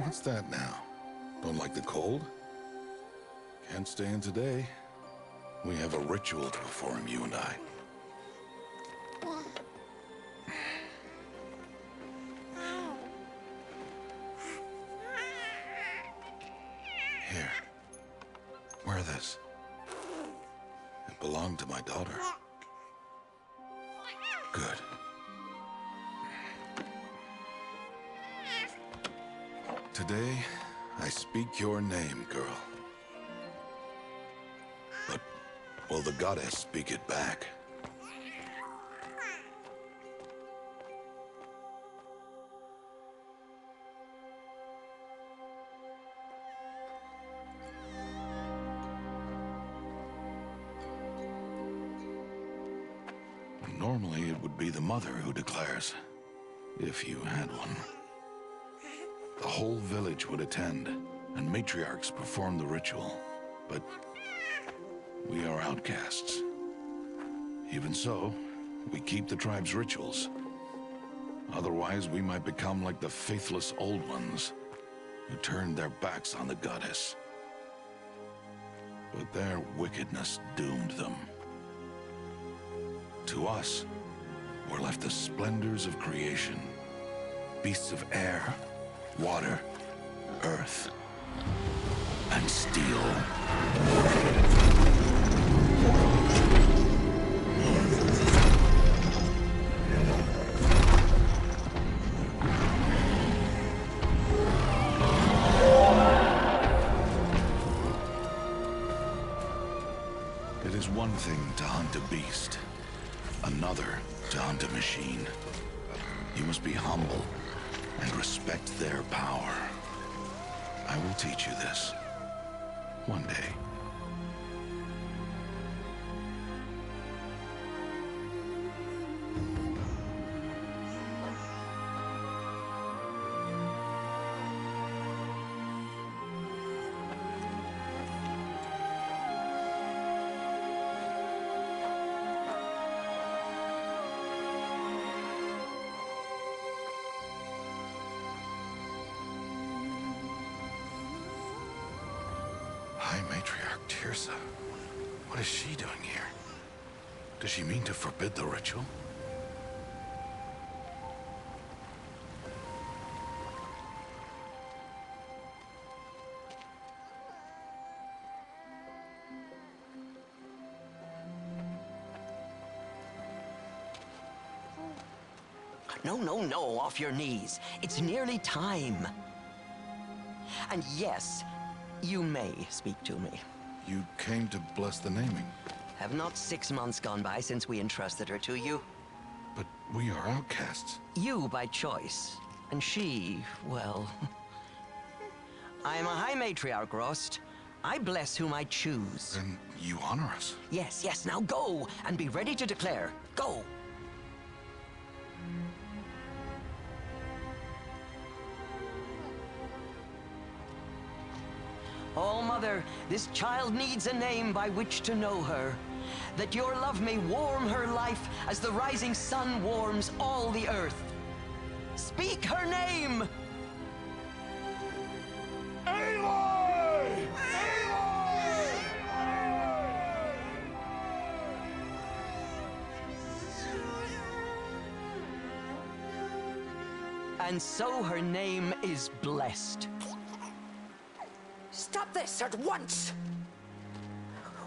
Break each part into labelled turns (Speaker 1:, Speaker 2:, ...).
Speaker 1: What's that now? Don't like the cold? Can't stay in today. We have a ritual to perform, you and I. Here. Wear this. It belonged to my daughter. Good. Today, I speak your name, girl. But will the goddess speak it back? Normally, it would be the mother who declares, if you had one. The whole village would attend, and matriarchs perform the ritual. But we are outcasts. Even so, we keep the tribe's rituals. Otherwise, we might become like the faithless old ones, who turned their backs on the goddess. But their wickedness doomed them. To us, were left the splendors of creation. Beasts of air, water, earth, and steel. It is one thing to hunt a beast, another to hunt a machine. You must be humble and respect their power. I will teach you this one day. High Matriarch Tirsa. What is she doing here? Does she mean to forbid the ritual?
Speaker 2: No, off your knees. It's nearly time. And yes, you may speak to me.
Speaker 1: You came to bless the naming.
Speaker 2: Have not 6 months gone by since we entrusted her to you?
Speaker 1: But we are outcasts.
Speaker 2: You by choice, and she, well... I am a High Matriarch, Rost. I bless whom I choose.
Speaker 1: Then you honor us.
Speaker 2: Yes, now go, and be ready to declare. Go! Oh, Mother, this child needs a name by which to know her. That your love may warm her life as the rising sun warms all the earth. Speak her name! Aloy! And so her name is blessed.
Speaker 3: Stop this at once!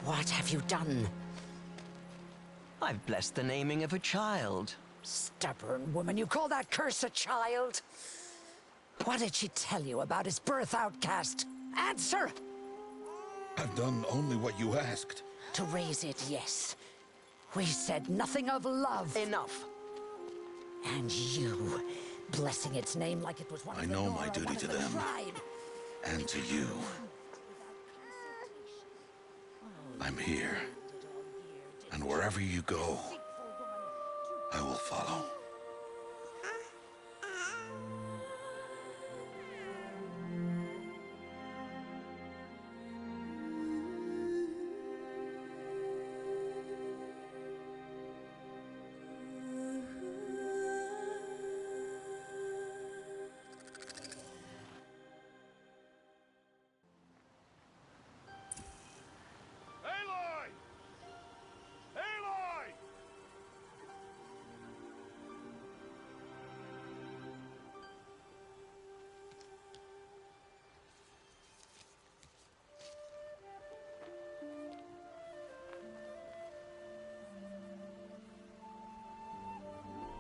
Speaker 3: What have you done?
Speaker 2: I've blessed the naming of a child.
Speaker 3: Stubborn woman, you call that curse a child? What did she tell you about his birth, outcast? Answer!
Speaker 1: I've done only what you asked.
Speaker 3: To raise it, yes. We said nothing of love.
Speaker 2: Enough.
Speaker 3: And you, blessing its name like it was one
Speaker 1: I
Speaker 3: of the
Speaker 1: know
Speaker 3: Nora,
Speaker 1: my duty
Speaker 3: one of
Speaker 1: to
Speaker 3: the
Speaker 1: them.
Speaker 3: tribe.
Speaker 1: And to you. I'm here. And wherever you go, I will follow.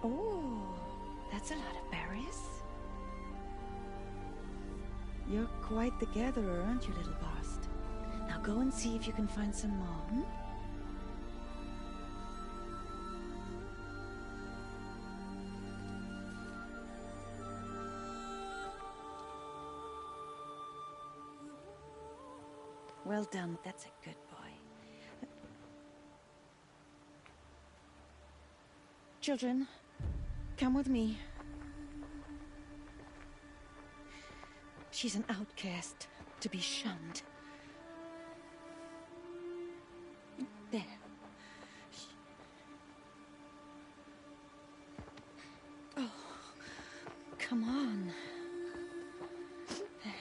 Speaker 4: Oh, that's a lot of berries. You're quite the gatherer, aren't you, little Bast? Now go and see if you can find some more, hmm? Well done, that's a good boy. Children, come with me. She's an outcast, to be shunned. There. Oh, come on. There.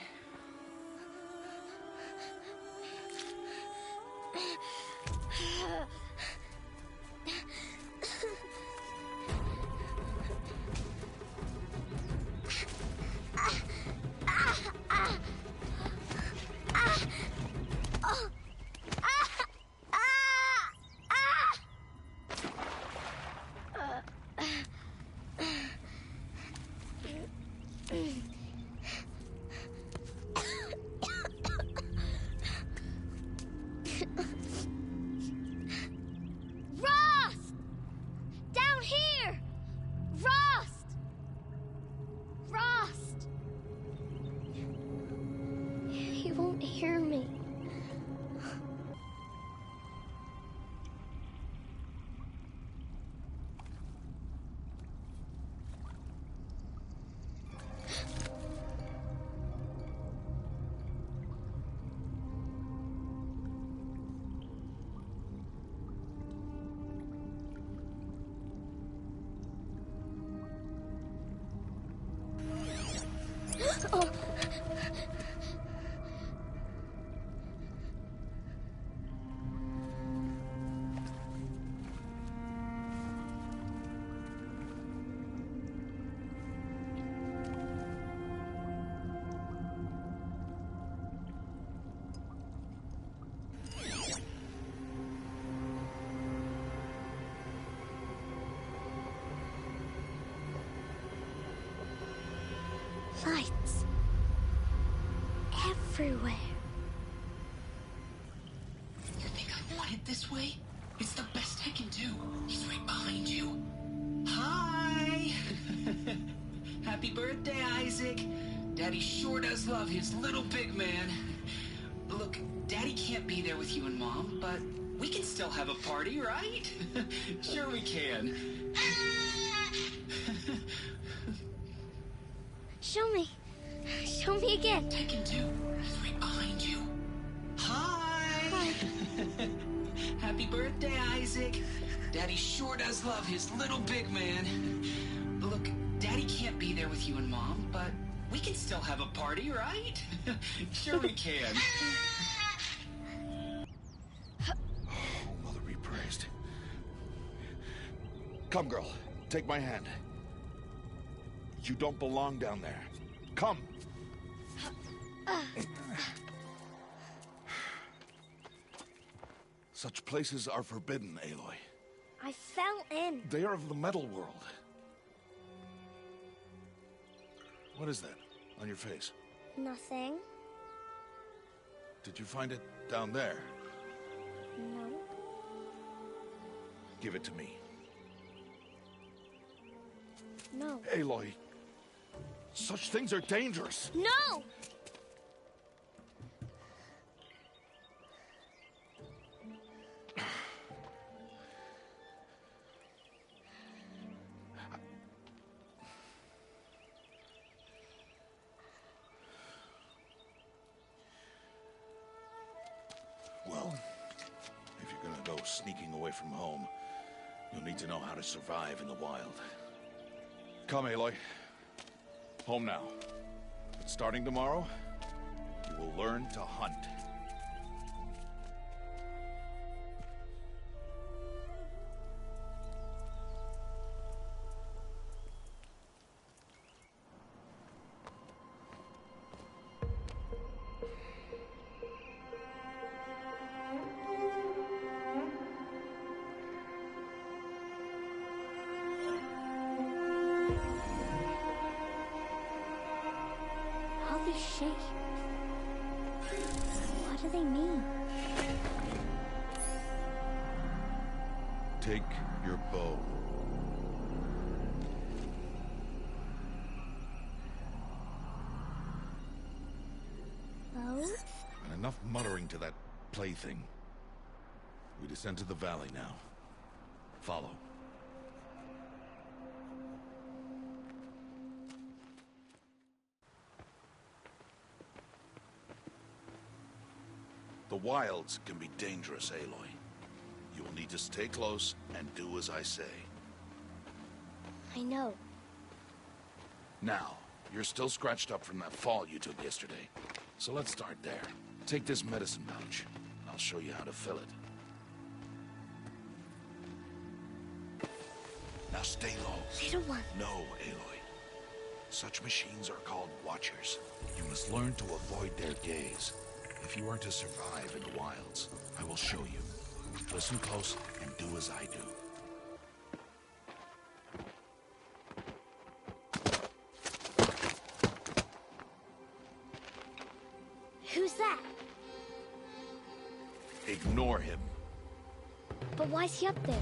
Speaker 5: Rost! Down here! Rost! Rost! He won't hear me. Oh. Lights. Everywhere.
Speaker 6: You think I want it this way? It's the best I can do. He's right behind you. Hi! Happy birthday, Isaac. Daddy sure does love his little big man. Look, Daddy can't be there with you and Mom, but we can still have a party, right? Sure we can.
Speaker 5: Show me. Show me again.
Speaker 6: Tekken 2. He's right behind you. Hi!
Speaker 5: Hi.
Speaker 6: Happy birthday, Isaac. Daddy sure does love his little big man. Look, Daddy can't be there with you and Mom, but we can still have a party, right? Sure we can.
Speaker 1: Oh, Mother be praised. Come, girl. Take my hand. You don't belong down there. Come. Such places are forbidden, Aloy.
Speaker 5: I fell in.
Speaker 1: They are of the metal world. What is that on your face?
Speaker 5: Nothing.
Speaker 1: Did you find it down there?
Speaker 5: No.
Speaker 1: Give it to me.
Speaker 5: No.
Speaker 1: Aloy, such things are dangerous.
Speaker 5: No!
Speaker 1: Well, if you're gonna go sneaking away from home, you'll need to know how to survive in the wild. Come, Aloy. Home now. But starting tomorrow, you will learn to hunt.
Speaker 5: do they mean?
Speaker 1: Take your bow.
Speaker 5: Oh?
Speaker 1: And enough muttering to that plaything. We descend to the valley now. Follow. The wilds can be dangerous, Aloy. You will need to stay close and do as I say.
Speaker 5: I know.
Speaker 1: Now, you're still scratched up from that fall you took yesterday. So let's start there. Take this medicine pouch. I'll show you how to fill it. Now stay low.
Speaker 5: Little one.
Speaker 1: No, Aloy. Such machines are called Watchers. You must learn to avoid their gaze. If you are to survive in the wilds, I will show you. Listen close and do as I do.
Speaker 5: Who's that?
Speaker 1: Ignore him.
Speaker 5: But why's he up there?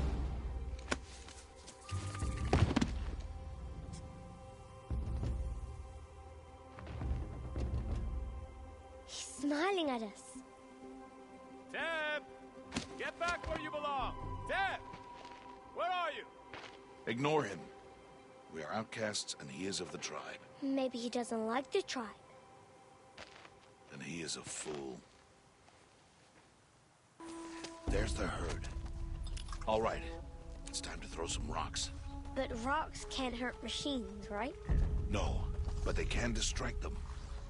Speaker 5: He's smiling at us.
Speaker 7: Deb! Get back where you belong! Deb! Where are you?
Speaker 1: Ignore him. We are outcasts and he is of the tribe.
Speaker 5: Maybe he doesn't like the tribe.
Speaker 1: And he is a fool. There's the herd. All right, it's time to throw some rocks.
Speaker 5: But rocks can't hurt machines, right?
Speaker 1: No, but they can distract them.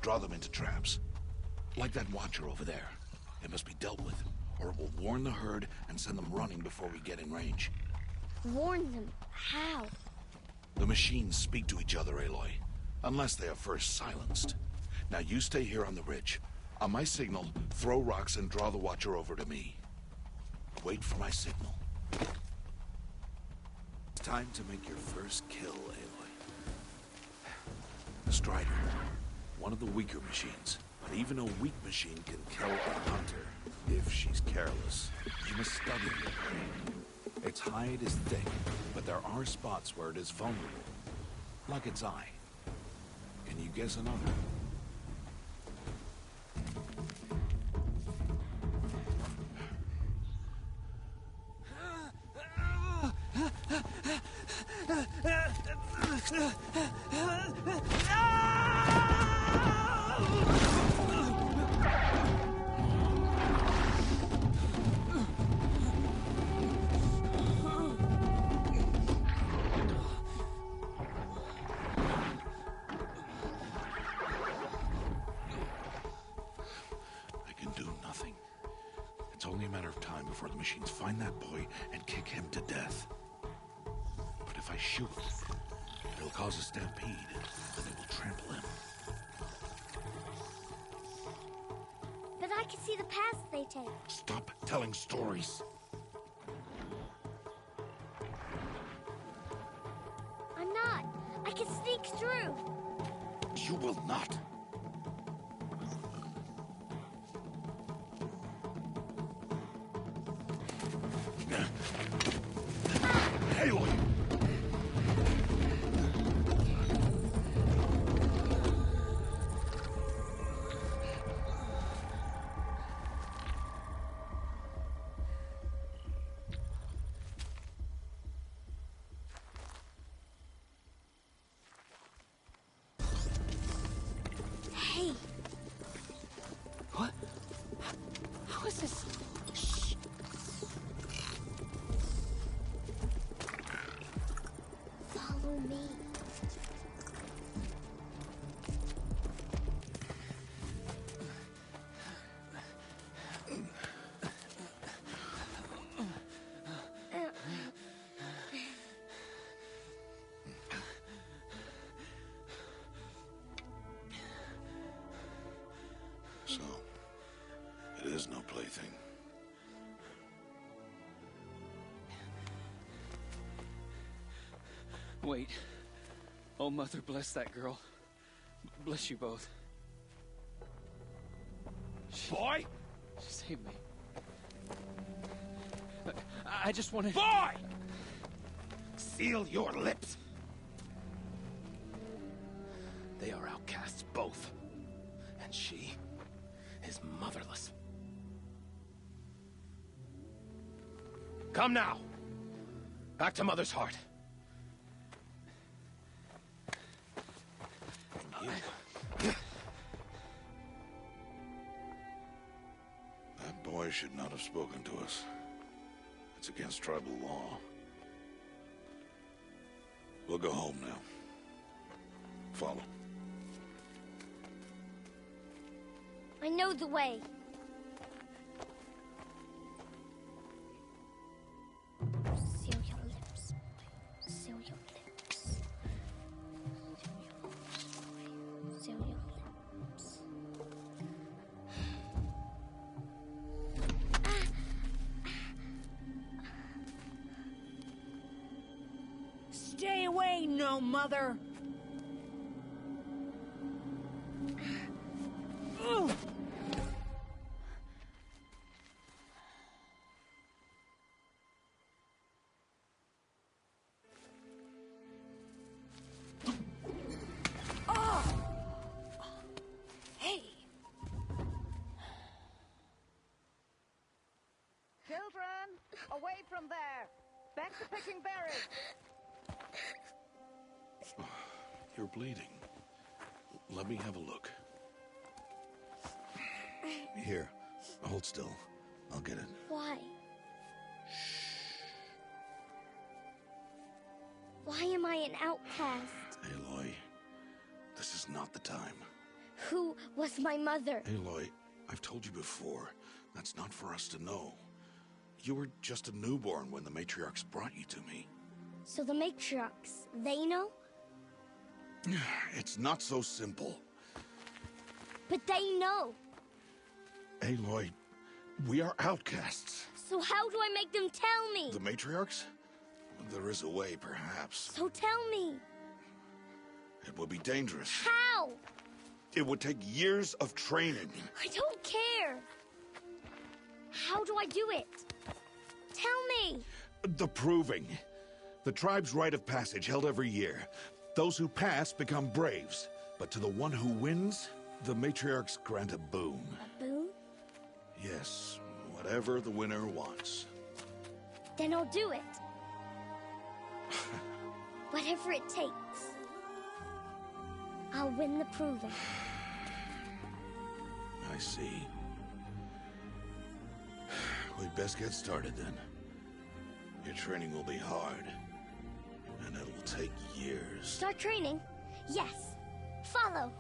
Speaker 1: Draw them into traps. Like that watcher over there. It must be dealt with, or it will warn the herd and send them running before we get in range.
Speaker 5: Warn them. How?
Speaker 1: The machines speak to each other, Aloy. Unless they are first silenced. Now you stay here on the ridge. On my signal, throw rocks and draw the watcher over to me. Wait for my signal. It's time to make your first kill, Aloy. The Strider. One of the weaker machines. But even a weak machine can kill a hunter, if she's careless. You must study it. Its hide is thick, but there are spots where it is vulnerable. Like its eye. Can you guess another? It's only a matter of time before the machines find that boy and kick him to death. But if I shoot, it'll cause a stampede, and they will trample him.
Speaker 5: But I can see the paths they take.
Speaker 1: Stop telling stories.
Speaker 5: I'm not. I can sneak through.
Speaker 1: You will not. Aloy!
Speaker 5: Hey.
Speaker 2: What? How is this?
Speaker 5: Follow me.
Speaker 1: So, it is no plaything.
Speaker 8: Wait. Oh, Mother, bless that girl. Bless you both.
Speaker 7: Boy,
Speaker 8: save me. I just want to...
Speaker 9: Boy! Seal your lips! They are outcasts, both. And she is motherless. Come now! Back to Mother's heart. And you...
Speaker 1: That boy should not have spoken to us. It's against tribal law. We'll go home now. Follow.
Speaker 5: I know the way. Seal your lips. Seal your lips. Seal your lips.
Speaker 3: Stay away, no mother! Ugh. Hey!
Speaker 10: Children, away from there! Back to picking berries!
Speaker 1: You're bleeding. Let me have a look. Here, hold still. I'll get it.
Speaker 5: Why? Why am I an outcast?
Speaker 1: Aloy, this is not the time.
Speaker 5: Who was my mother?
Speaker 1: Aloy, I've told you before, that's not for us to know. You were just a newborn when the matriarchs brought you to me.
Speaker 5: So the matriarchs, they know?
Speaker 1: It's not so simple.
Speaker 5: But they know.
Speaker 1: Aloy, we are outcasts.
Speaker 5: So how do I make them tell me?
Speaker 1: The matriarchs? There is a way, perhaps.
Speaker 5: So tell me.
Speaker 1: It would be dangerous.
Speaker 5: How?
Speaker 1: It would take years of training.
Speaker 5: I don't care. How do I do it? Tell me.
Speaker 1: The proving. The tribe's rite of passage held every year. Those who pass become braves. But to the one who wins, the matriarchs grant a boon.
Speaker 5: A boon?
Speaker 1: Yes, whatever the winner wants.
Speaker 5: Then I'll do it. Whatever it takes. I'll win the proving.
Speaker 1: I see. We'd best get started then. Your training will be hard. And it will take years.
Speaker 5: Start training? Yes. Follow.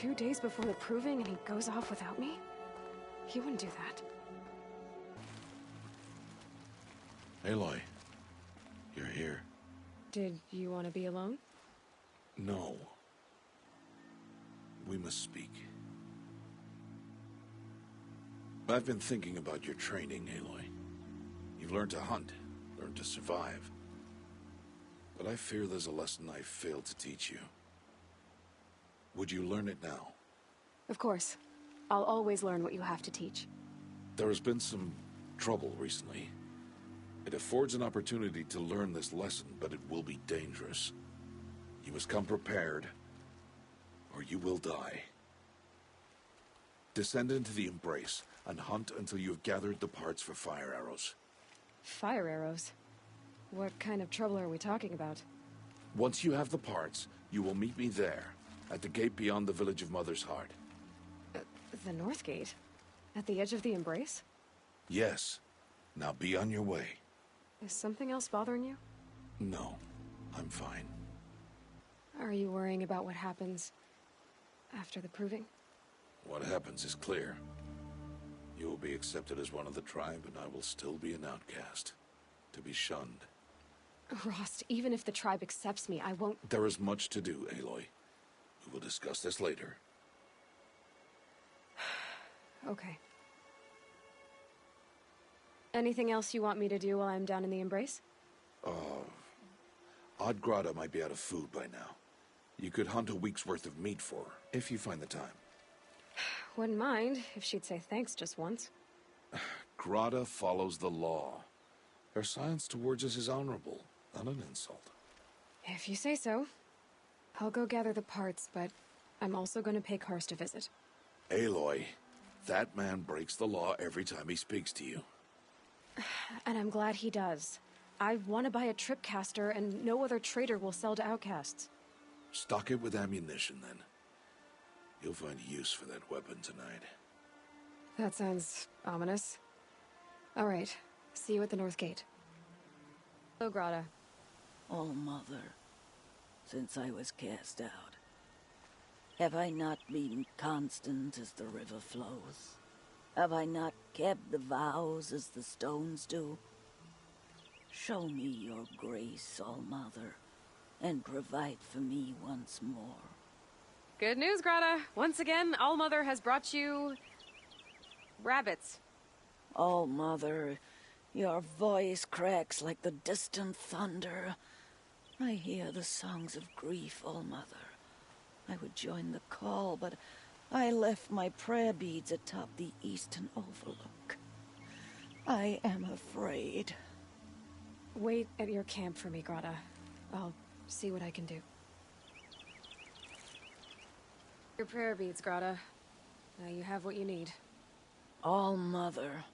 Speaker 11: 2 days before the proving and he goes off without me? He wouldn't do that.
Speaker 1: Aloy, you're here.
Speaker 11: Did you want to be alone?
Speaker 1: No. We must speak. I've been thinking about your training, Aloy. You've learned to hunt, learned to survive. But I fear there's a lesson I failed to teach you. Would you learn it now?
Speaker 11: Of course. I'll always learn what you have to teach.
Speaker 1: There has been some trouble recently. It affords an opportunity to learn this lesson, but it will be dangerous. You must come prepared, or you will die. Descend into the Embrace and hunt until you have gathered the parts for fire arrows.
Speaker 11: Fire arrows? What kind of trouble are we talking about?
Speaker 1: Once you have the parts, you will meet me there, at the gate beyond the village of Mother's Heart.
Speaker 11: The North Gate? At the edge of the Embrace?
Speaker 1: Yes. Now be on your way.
Speaker 11: Is something else bothering you?
Speaker 1: No, I'm fine.
Speaker 11: Are you worrying about what happens after the proving?
Speaker 1: What happens is clear. You will be accepted as one of the tribe, and I will still be an outcast, to be shunned.
Speaker 11: Rost, even if the tribe accepts me, I won't...
Speaker 1: There is much to do, Aloy. We will discuss this later.
Speaker 11: Okay. Anything else you want me to do while I'm down in the Embrace?
Speaker 1: Odd Grata might be out of food by now. You could hunt a week's worth of meat for her, if you find the time.
Speaker 11: Wouldn't mind if she'd say thanks just once.
Speaker 1: Grata follows the law. Her silence towards us is honorable, not an insult.
Speaker 11: If you say so. I'll go gather the parts, but I'm also going to pay Karst a visit.
Speaker 1: Aloy, that man breaks the law every time he speaks to you.
Speaker 11: And I'm glad he does. I want to buy a tripcaster, and no other trader will sell to outcasts.
Speaker 1: Stock it with ammunition, then. You'll find use for that weapon tonight.
Speaker 11: That sounds ominous. All right. See you at the North Gate. Hello, Grata.
Speaker 12: Oh, Mother, since I was cast out, have I not been constant as the river flows? Have I not kept the vows as the stones do? Show me your grace, All Mother, and provide for me once more.
Speaker 11: Good news, Grata. Once again, All-Mother has brought you... rabbits.
Speaker 12: All Mother, your voice cracks like the distant thunder. I hear the songs of grief, All Mother. I would join the call, but I left my prayer beads atop the eastern overlook. I am afraid.
Speaker 11: Wait at your camp for me, Grata. I'll see what I can do. Your prayer beads, Grata. Now you have what you need.
Speaker 12: All Mother,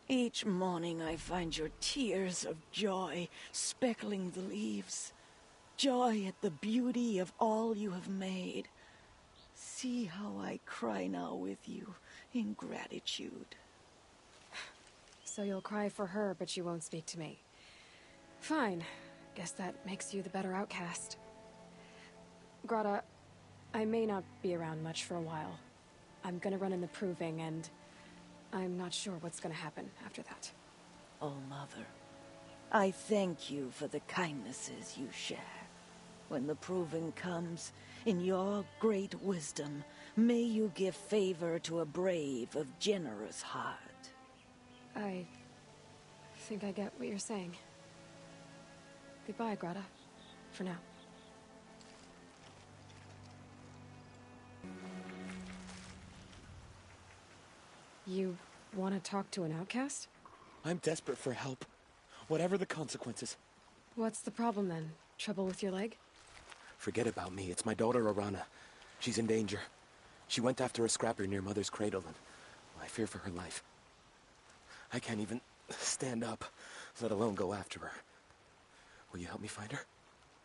Speaker 12: each morning I find your tears of joy speckling the leaves. Joy at the beauty of all you have made. See how I cry now with you in gratitude.
Speaker 11: So you'll cry for her, but you won't speak to me. Fine. Guess that makes you the better outcast. Grata, I may not be around much for a while. I'm gonna run in the proving, and I'm not sure what's gonna happen after that.
Speaker 12: Oh, Mother, I thank you for the kindnesses you share. When the proving comes, in your great wisdom, may you give favor to a brave of generous heart.
Speaker 11: I think I get what you're saying. Goodbye, Grata. For now. You want to talk to an outcast?
Speaker 9: I'm desperate for help. Whatever the consequences.
Speaker 11: What's the problem then? Trouble with your leg?
Speaker 9: Forget about me. It's my daughter, Arana. She's in danger. She went after a scrapper near Mother's cradle, and I fear for her life. I can't even stand up, let alone go after her. Will you help me find her?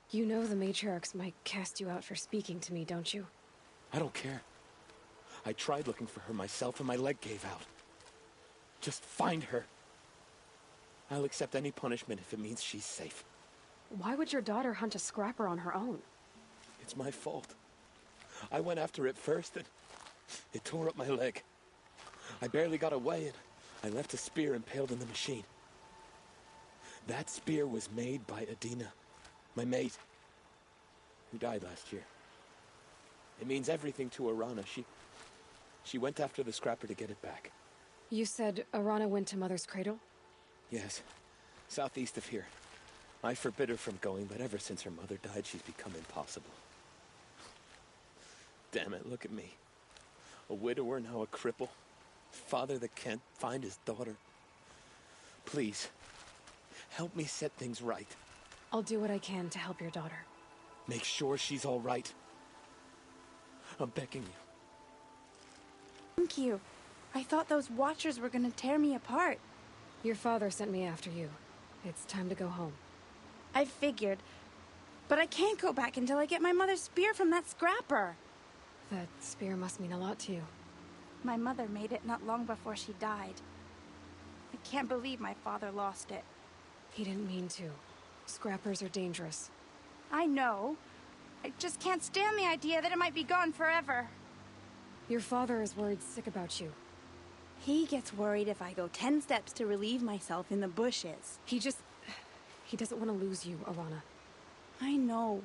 Speaker 11: You know the matriarchs might cast you out for speaking to me, don't you?
Speaker 9: I don't care. I tried looking for her myself, and my leg gave out. Just find her. I'll accept any punishment if it means she's safe.
Speaker 11: Why would your daughter hunt a scrapper on her own?
Speaker 9: It's my fault. I went after it first, and it tore up my leg. I barely got away, and I left a spear impaled in the machine. That spear was made by Adina, my mate, who died last year. It means everything to Arana. She went after the scrapper to get it back.
Speaker 11: You said Arana went to Mother's Cradle?
Speaker 9: Yes, southeast of here. I forbid her from going, but ever since her mother died, she's become impossible. Damn it, look at me. A widower, now a cripple. Father that can't find his daughter. Please, help me set things right.
Speaker 11: I'll do what I can to help your daughter.
Speaker 9: Make sure she's all right. I'm begging you.
Speaker 4: Thank you. I thought those Watchers were gonna tear me apart.
Speaker 11: Your father sent me after you. It's time to go home.
Speaker 4: I figured. But I can't go back until I get my mother's spear from that scrapper.
Speaker 11: That spear must mean a lot to you.
Speaker 4: My mother made it not long before she died. I can't believe my father lost it.
Speaker 11: He didn't mean to. Scrappers are dangerous.
Speaker 4: I know. I just can't stand the idea that it might be gone forever.
Speaker 11: Your father is worried sick about you.
Speaker 4: He gets worried if I go 10 steps to relieve myself in the bushes.
Speaker 11: He doesn't want to lose you, Arana.
Speaker 4: I know.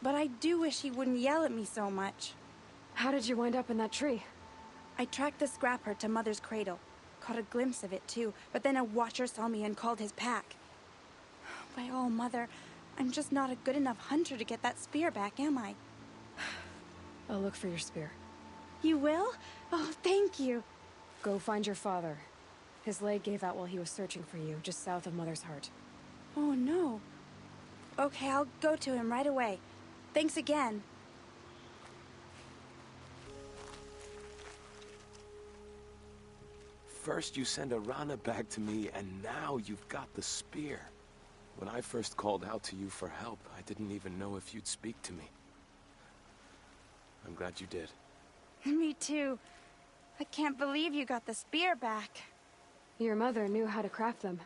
Speaker 4: But I do wish he wouldn't yell at me so much.
Speaker 11: How did you wind up in that tree?
Speaker 4: I tracked the scrapper to Mother's Cradle. Caught a glimpse of it too, but then a Watcher saw me and called his pack. By all Mother, I'm just not a good enough hunter to get that spear back, am I?
Speaker 11: I'll look for your spear.
Speaker 4: You will? Oh, thank you.
Speaker 11: Go find your father. His leg gave out while he was searching for you, just south of Mother's Heart.
Speaker 4: Oh, no. Okay, I'll go to him right away. Thanks again.
Speaker 9: First you send Arana back to me, and now you've got the spear. When I first called out to you for help, I didn't even know if you'd speak to me. I'm glad you did.
Speaker 4: Me too. I can't believe you got the spear back.
Speaker 11: Your mother knew how to craft them.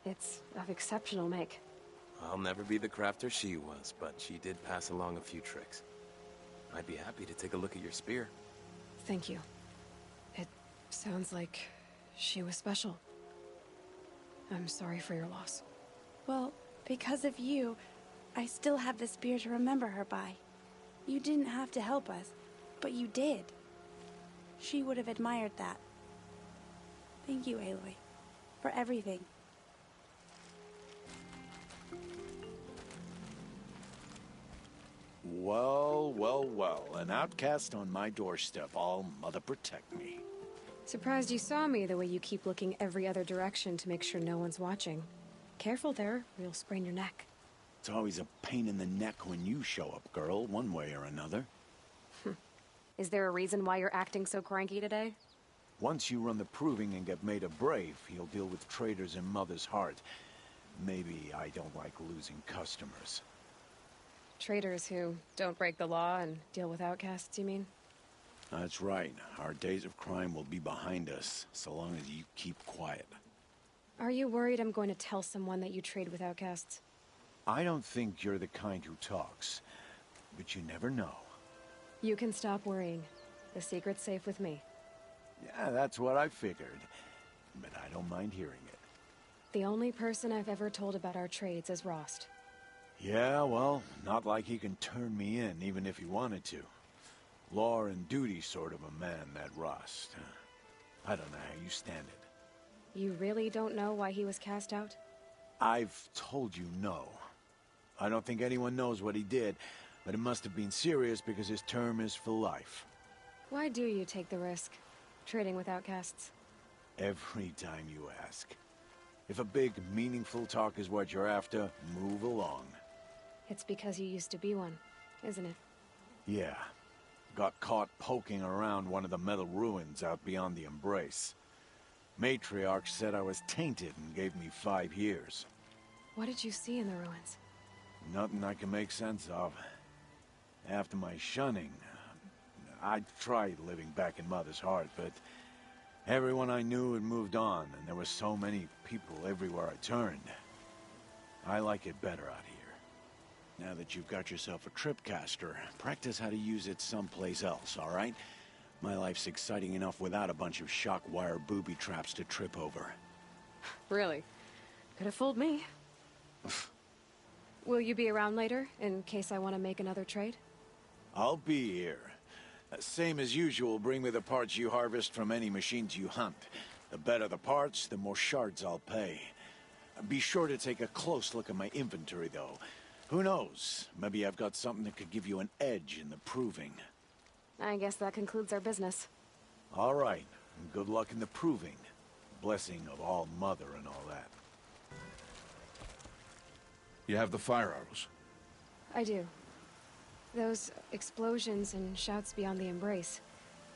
Speaker 11: It's of exceptional make.
Speaker 9: I'll never be the crafter she was, but she did pass along a few tricks. I'd be happy to take a look at your spear.
Speaker 11: Thank you. It sounds like she was special. I'm sorry for your loss.
Speaker 4: Well, because of you, I still have the spear to remember her by. You didn't have to help us, but you did. She would have admired that. Thank you, Aloy, for everything.
Speaker 13: Well, well, well. An outcast on my doorstep. All Mother protect me.
Speaker 11: Surprised you saw me the way you keep looking every other direction to make sure no one's watching. Careful there, or you'll sprain your neck.
Speaker 13: It's always a pain in the neck when you show up, girl, one way or another.
Speaker 11: Is there a reason why you're acting so cranky today?
Speaker 13: Once you run the proving and get made a brave, you'll deal with traitors in Mother's Heart. Maybe I don't like losing customers.
Speaker 11: Traitors who don't break the law and deal with outcasts, you mean?
Speaker 13: That's right. Our days of crime will be behind us, so long as you keep quiet.
Speaker 11: Are you worried I'm going to tell someone that you trade with outcasts?
Speaker 13: I don't think you're the kind who talks, but you never know.
Speaker 11: You can stop worrying. The secret's safe with me.
Speaker 13: Yeah, that's what I figured, but I don't mind hearing it.
Speaker 11: The only person I've ever told about our trades is Rost.
Speaker 13: Yeah, well, not like he can turn me in, even if he wanted to. Law and duty sort of a man, that Rost. I don't know how you stand it.
Speaker 11: You really don't know why he was cast out?
Speaker 13: I've told you no. I don't think anyone knows what he did, but it must have been serious because his term is for life.
Speaker 11: Why do you take the risk, trading with outcasts?
Speaker 13: Every time you ask. If a big, meaningful talk is what you're after, move along.
Speaker 11: It's because you used to be one, isn't it?
Speaker 13: Yeah. Got caught poking around one of the metal ruins out beyond the Embrace. Matriarch said I was tainted and gave me 5 years.
Speaker 11: What did you see in the ruins?
Speaker 13: Nothing I can make sense of. After my shunning, I tried living back in Mother's Heart, but everyone I knew had moved on, and there were so many people everywhere I turned. I like it better out here. Now that you've got yourself a tripcaster, practice how to use it someplace else, all right? My life's exciting enough without a bunch of shock wire booby traps to trip over.
Speaker 11: Really? Could have fooled me. Will you be around later, in case I want to make another trade?
Speaker 13: I'll be here. Same as usual, bring me the parts you harvest from any machines you hunt. The better the parts, the more shards I'll pay. Be sure to take a close look at my inventory, though. Who knows? Maybe I've got something that could give you an edge in the proving.
Speaker 11: I guess that concludes our business.
Speaker 13: All right. Good luck in the proving. Blessing of All Mother and all that.
Speaker 1: You have the fire arrows?
Speaker 11: I do. Those explosions and shouts beyond the embrace.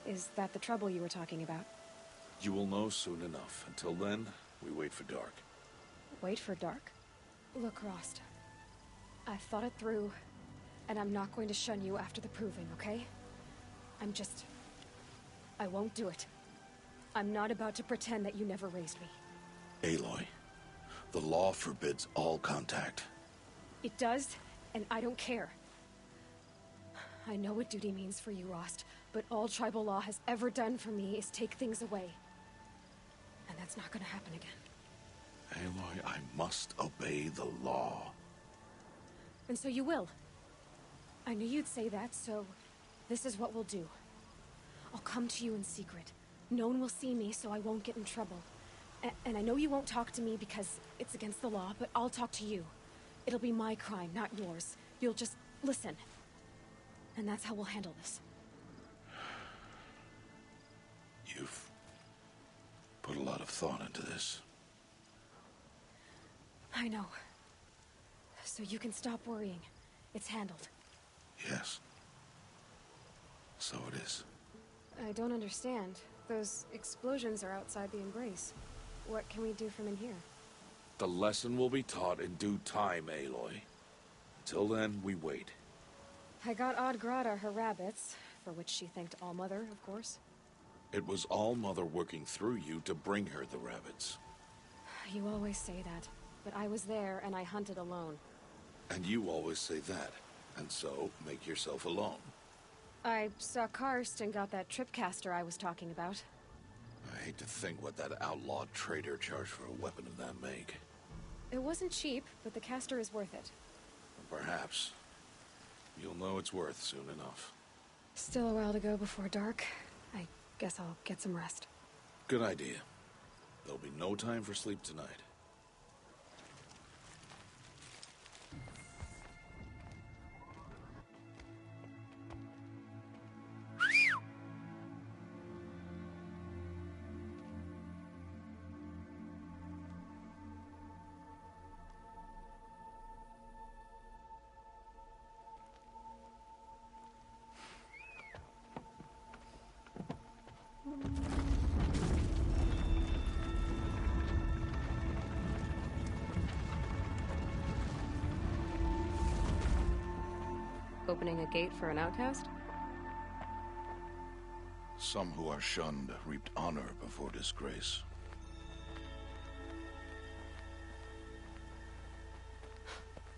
Speaker 11: Is that the trouble you were talking about?
Speaker 1: You will know soon enough. Until then, we wait for dark.
Speaker 11: Wait for dark? Look, Rost. I've thought it through, and I'm not going to shun you after the proving, okay? I won't do it. I'm not about to pretend that you never raised me.
Speaker 1: Aloy, the law forbids all contact.
Speaker 11: It does, and I don't care. I know what duty means for you, Rost, but all tribal law has ever done for me is take things away. And that's not gonna happen again.
Speaker 1: Aloy, I must obey the law.
Speaker 11: And so you will. I knew you'd say that, so this is what we'll do. I'll come to you in secret. No one will see me, so I won't get in trouble. And I know you won't talk to me because it's against the law, but I'll talk to you. It'll be my crime, not yours. You'll just listen. And that's how we'll handle this.
Speaker 1: You've put a lot of thought into this.
Speaker 11: I know. So you can stop worrying. It's handled.
Speaker 1: Yes. So it is.
Speaker 11: I don't understand. Those explosions are outside the embrace. What can we do from in here?
Speaker 1: The lesson will be taught in due time, Aloy. Until then, we wait.
Speaker 11: I got Odd Grata her rabbits, for which she thanked Allmother, of course.
Speaker 1: It was All-Mother working through you to bring her the rabbits.
Speaker 11: You always say that, but I was there and I hunted alone.
Speaker 1: And you always say that, and so make yourself alone.
Speaker 11: I saw Karst and got that tripcaster I was talking about.
Speaker 1: I hate to think what that outlawed trader charged for a weapon of that make.
Speaker 11: It wasn't cheap, but the caster is worth it.
Speaker 1: Perhaps. You'll know it's worth soon enough.
Speaker 11: Still a while to go before dark. I guess I'll get some rest.
Speaker 1: Good idea. There'll be no time for sleep tonight.
Speaker 11: Opening a gate for an outcast?
Speaker 1: Some who are shunned reaped honor before disgrace.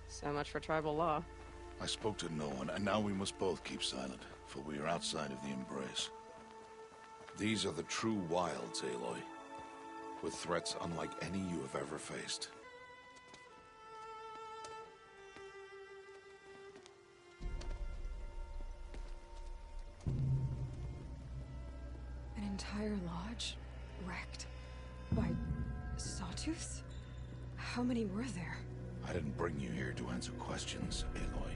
Speaker 11: So much for tribal law.
Speaker 1: I spoke to no one, and now we must both keep silent, for we are outside of the embrace. These are the true wilds, Aloy, with threats unlike any you have ever faced.
Speaker 11: An entire lodge wrecked by sawtooths? How many were there?
Speaker 1: I didn't bring you here to answer questions, Aloy.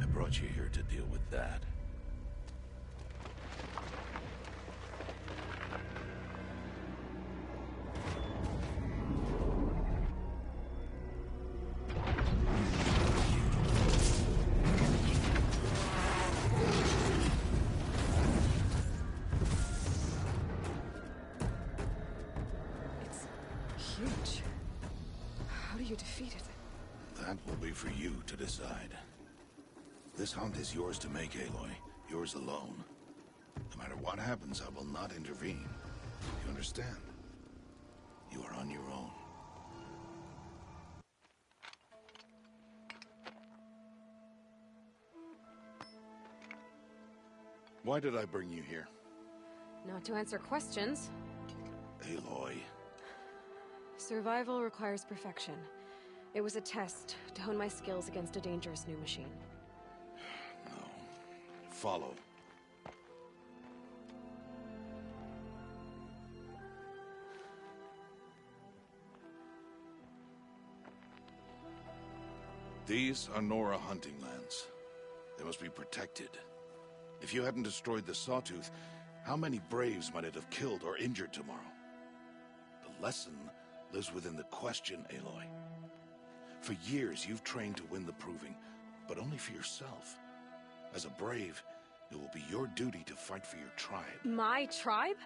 Speaker 1: I brought you here to deal with that.
Speaker 11: It's huge. How do you defeat it?
Speaker 1: That will be for you to decide. This hunt is yours to make, Aloy. Yours alone. No matter what happens, I will not intervene. You understand? You are on your own. Why did I bring you here?
Speaker 11: Not to answer questions.
Speaker 1: Aloy.
Speaker 11: Survival requires perfection. It was a test to hone my skills against a dangerous new machine.
Speaker 1: No. Follow. These are Nora hunting lands. They must be protected. If you hadn't destroyed the Sawtooth, how many Braves might it have killed or injured tomorrow? The lesson lives within the question, Aloy. For years, you've trained to win the Proving, but only for yourself. As a Brave, it will be your duty to fight for your tribe.
Speaker 11: My tribe?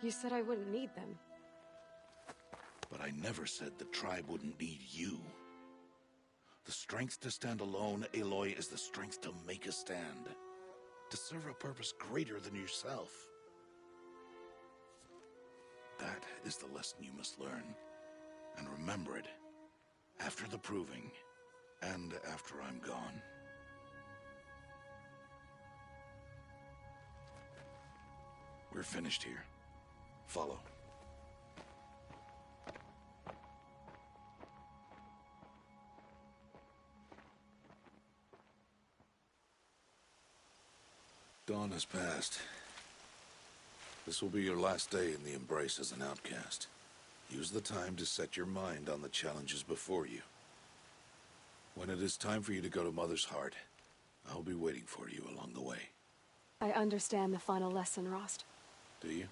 Speaker 11: You said I wouldn't need them.
Speaker 1: But I never said the tribe wouldn't need you. The strength to stand alone, Aloy, is the strength to make a stand. To serve a purpose greater than yourself. That is the lesson you must learn. And remember it. After the Proving. And after I'm gone. We're finished here. Follow. Dawn has passed. This will be your last day in the Embrace as an outcast. Use the time to set your mind on the challenges before you. When it is time for you to go to Mother's Heart, I'll be waiting for you along the way.
Speaker 11: I understand the final lesson, Rost.
Speaker 1: Do you?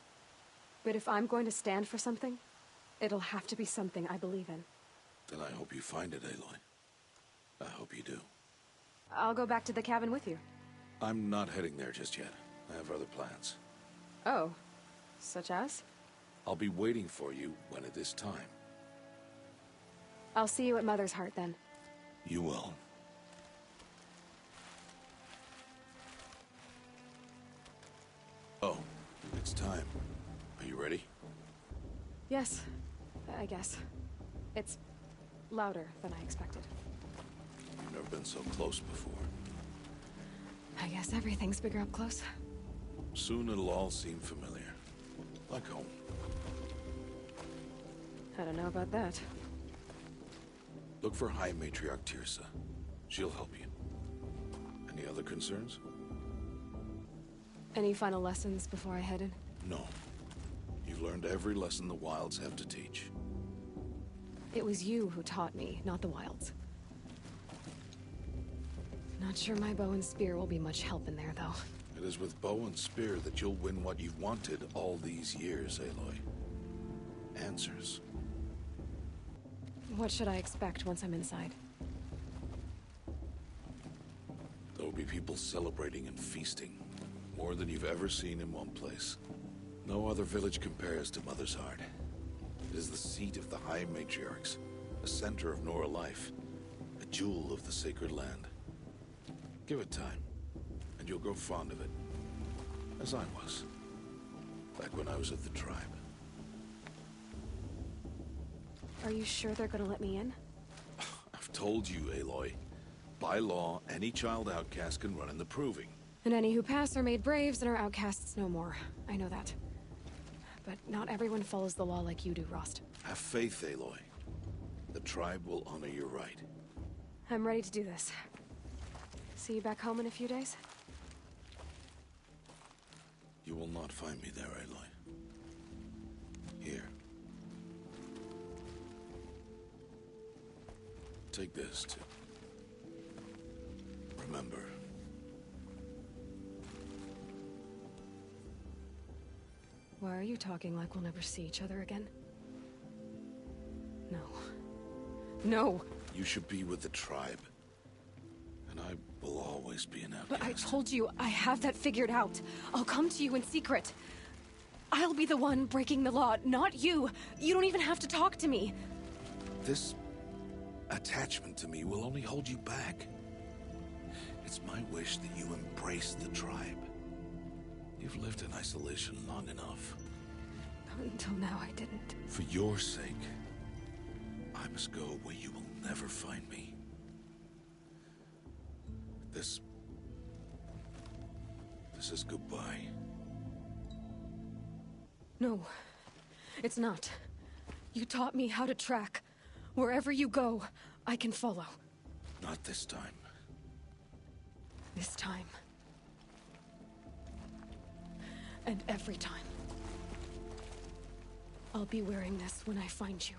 Speaker 11: But if I'm going to stand for something, it'll have to be something I believe in.
Speaker 1: Then I hope you find it, Aloy. I hope you do.
Speaker 11: I'll go back to the cabin with you.
Speaker 1: I'm not heading there just yet. I have other plans.
Speaker 11: Oh, such as?
Speaker 1: I'll be waiting for you when it is time.
Speaker 11: I'll see you at Mother's Heart then.
Speaker 1: You will. Oh, it's time. Are you ready?
Speaker 11: Yes, I guess. It's louder than I expected.
Speaker 1: You've never been so close before.
Speaker 11: I guess everything's bigger up close.
Speaker 1: Soon it'll all seem familiar. Like home.
Speaker 11: I don't know about that.
Speaker 1: Look for High Matriarch Tirsa. She'll help you. Any other concerns?
Speaker 11: Any final lessons before I head in?
Speaker 1: No. You've learned every lesson the Wilds have to teach.
Speaker 11: It was you who taught me, not the Wilds. Not sure my bow and spear will be much help in there, though.
Speaker 1: It is with bow and spear that you'll win what you've wanted all these years, Aloy. Answers.
Speaker 11: What should I expect once I'm inside?
Speaker 1: There will be people celebrating and feasting. More than you've ever seen in one place. No other village compares to Mother's Heart. It is the seat of the High Matriarchs, a center of Nora life, a jewel of the sacred land. Give it time, and you'll grow fond of it. As I was, back when I was of the tribe.
Speaker 11: Are you sure they're gonna let me in?
Speaker 1: I've told you, Aloy. By law, any child outcast can run in the Proving.
Speaker 11: And any who pass are made braves and are outcasts no more. I know that. But not everyone follows the law like you do, Rost.
Speaker 1: Have faith, Aloy. The tribe will honor your right.
Speaker 11: I'm ready to do this. See you back home in a few days?
Speaker 1: You will not find me there, Aloy. Here. Take this, too. Remember.
Speaker 11: Why are you talking like we'll never see each other again? No. No!
Speaker 1: You should be with the tribe. And I will always be an outcast.
Speaker 11: But I told you, I have that figured out. I'll come to you in secret. I'll be the one breaking the law, not you. You don't even have to talk to me.
Speaker 1: This attachment to me will only hold you back. It's my wish that you embrace the tribe. You've lived in isolation long enough.
Speaker 11: Until now, I didn't.
Speaker 1: For your sake, I must go where you will never find me. This This is goodbye.
Speaker 11: No, it's not. You taught me how to track. Wherever you go, I can follow.
Speaker 1: Not this time.
Speaker 11: This time. And every time. I'll be wearing this when I find you.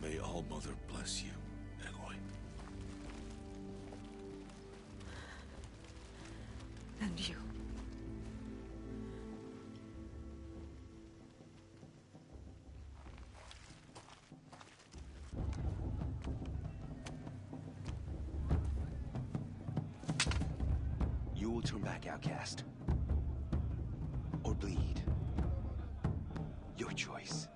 Speaker 1: May All-Mother bless you, Aloy.
Speaker 11: And you.
Speaker 14: You will turn back, outcast. Or bleed. Your choice.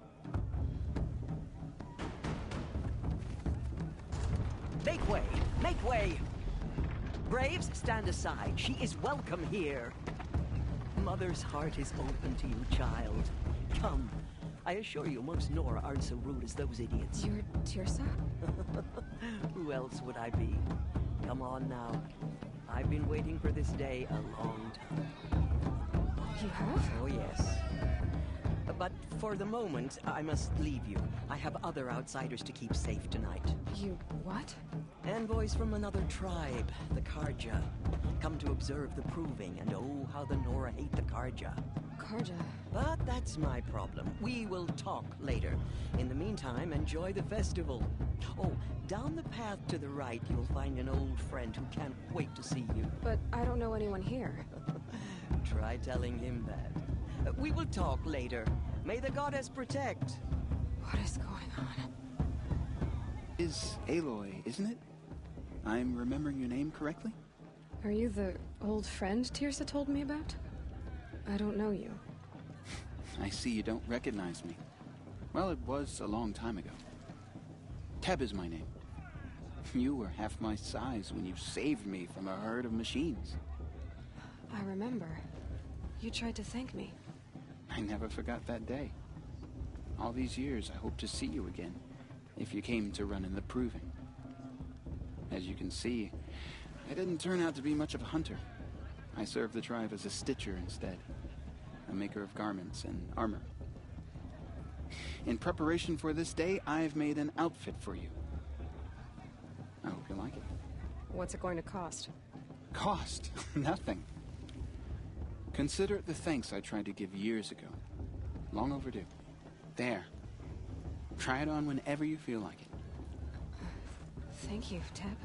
Speaker 2: Make way! Make way! Braves, stand aside. She is welcome here. Mother's heart is open to you, child. Come. I assure you, most Nora aren't so rude as those idiots.
Speaker 11: You're Tirsa?
Speaker 2: Who else would I be? Come on now. I've been waiting for this day a long time.
Speaker 11: You have?
Speaker 2: Oh, yes. But for the moment, I must leave you. I have other outsiders to keep safe tonight.
Speaker 11: You what?
Speaker 2: Envoys from another tribe, the Karja. Come to observe the proving, and oh, how the Nora hate the Karja.
Speaker 11: Karja?
Speaker 2: But that's my problem. We will talk later. In the meantime, enjoy the festival. Oh, down the path to the right, you'll find an old friend who can't wait to see you.
Speaker 11: But I don't know anyone here.
Speaker 2: Try telling him that. We will talk later. May the goddess protect.
Speaker 11: What is going on?
Speaker 15: Is Aloy, isn't it? I'm remembering your name correctly?
Speaker 11: Are you the old friend Tirsa told me about? I don't know you.
Speaker 15: I see you don't recognize me. Well, it was a long time ago. Teb is my name. You were half my size when you saved me from a herd of machines.
Speaker 11: I remember. You tried to thank me.
Speaker 15: I never forgot that day. All these years, I hope to see you again, if you came to run in the proving. As you can see, I didn't turn out to be much of a hunter. I served the tribe as a stitcher instead, a maker of garments and armor. In preparation for this day, I've made an outfit for you. I hope you like it.
Speaker 11: What's it going to cost?
Speaker 15: Cost? Nothing. Consider it the thanks I tried to give years ago. Long overdue. There. Try it on whenever you feel like it.
Speaker 11: Thank you, Teb.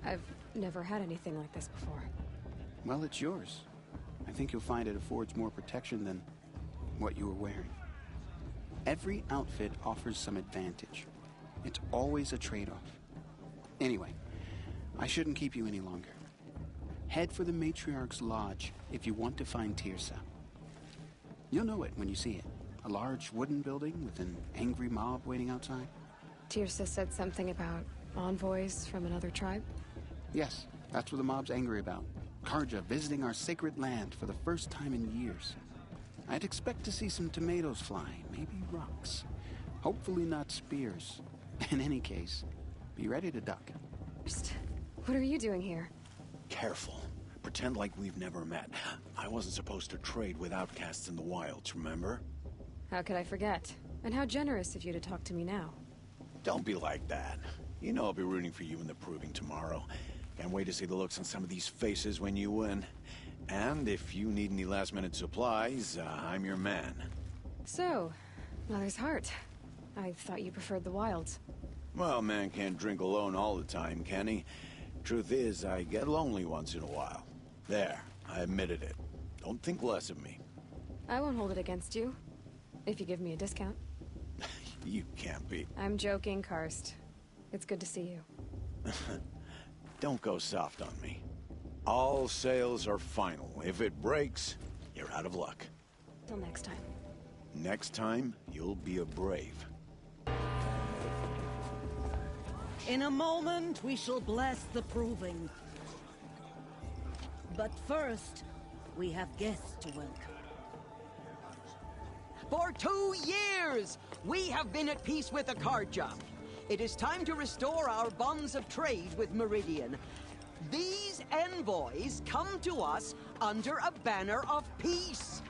Speaker 11: I've never had anything like this before.
Speaker 15: Well, it's yours. I think you'll find it affords more protection than what you were wearing. Every outfit offers some advantage. It's always a trade-off. Anyway, I shouldn't keep you any longer. Head for the Matriarch's Lodge if you want to find Tirsa. You'll know it when you see it. A large wooden building with an angry mob waiting outside.
Speaker 11: Tirsa said something about envoys from another tribe?
Speaker 15: Yes, that's what the mob's angry about. Karja visiting our sacred land for the first time in years. I'd expect to see some tomatoes fly, maybe rocks. Hopefully not spears. In any case, be ready to duck.
Speaker 11: What are you doing here?
Speaker 13: Careful. Pretend like we've never met. I wasn't supposed to trade with outcasts in the wilds, remember?
Speaker 11: How could I forget? And how generous of you to talk to me now.
Speaker 13: Don't be like that. You know I'll be rooting for you in the proving tomorrow. Can't wait to see the looks on some of these faces when you win. And if you need any last-minute supplies, I'm your man.
Speaker 11: So, Mother's Heart. I thought you preferred the wilds.
Speaker 13: Well, man can't drink alone all the time, can he? Truth is, I get lonely once in a while. There, I admitted it. Don't think less of me.
Speaker 11: I won't hold it against you. If you give me a discount.
Speaker 13: You can't be.
Speaker 11: I'm joking, Karst. It's good to see you.
Speaker 13: Don't go soft on me. All sales are final. If it breaks, you're out of luck.
Speaker 11: Till next time.
Speaker 13: Next time, you'll be a brave.
Speaker 16: In a moment, we shall bless the proving. But first, we have guests to welcome.
Speaker 2: For 2 years, we have been at peace with the Karja. It is time to restore our bonds of trade with Meridian. These
Speaker 16: envoys come to us under a banner of peace.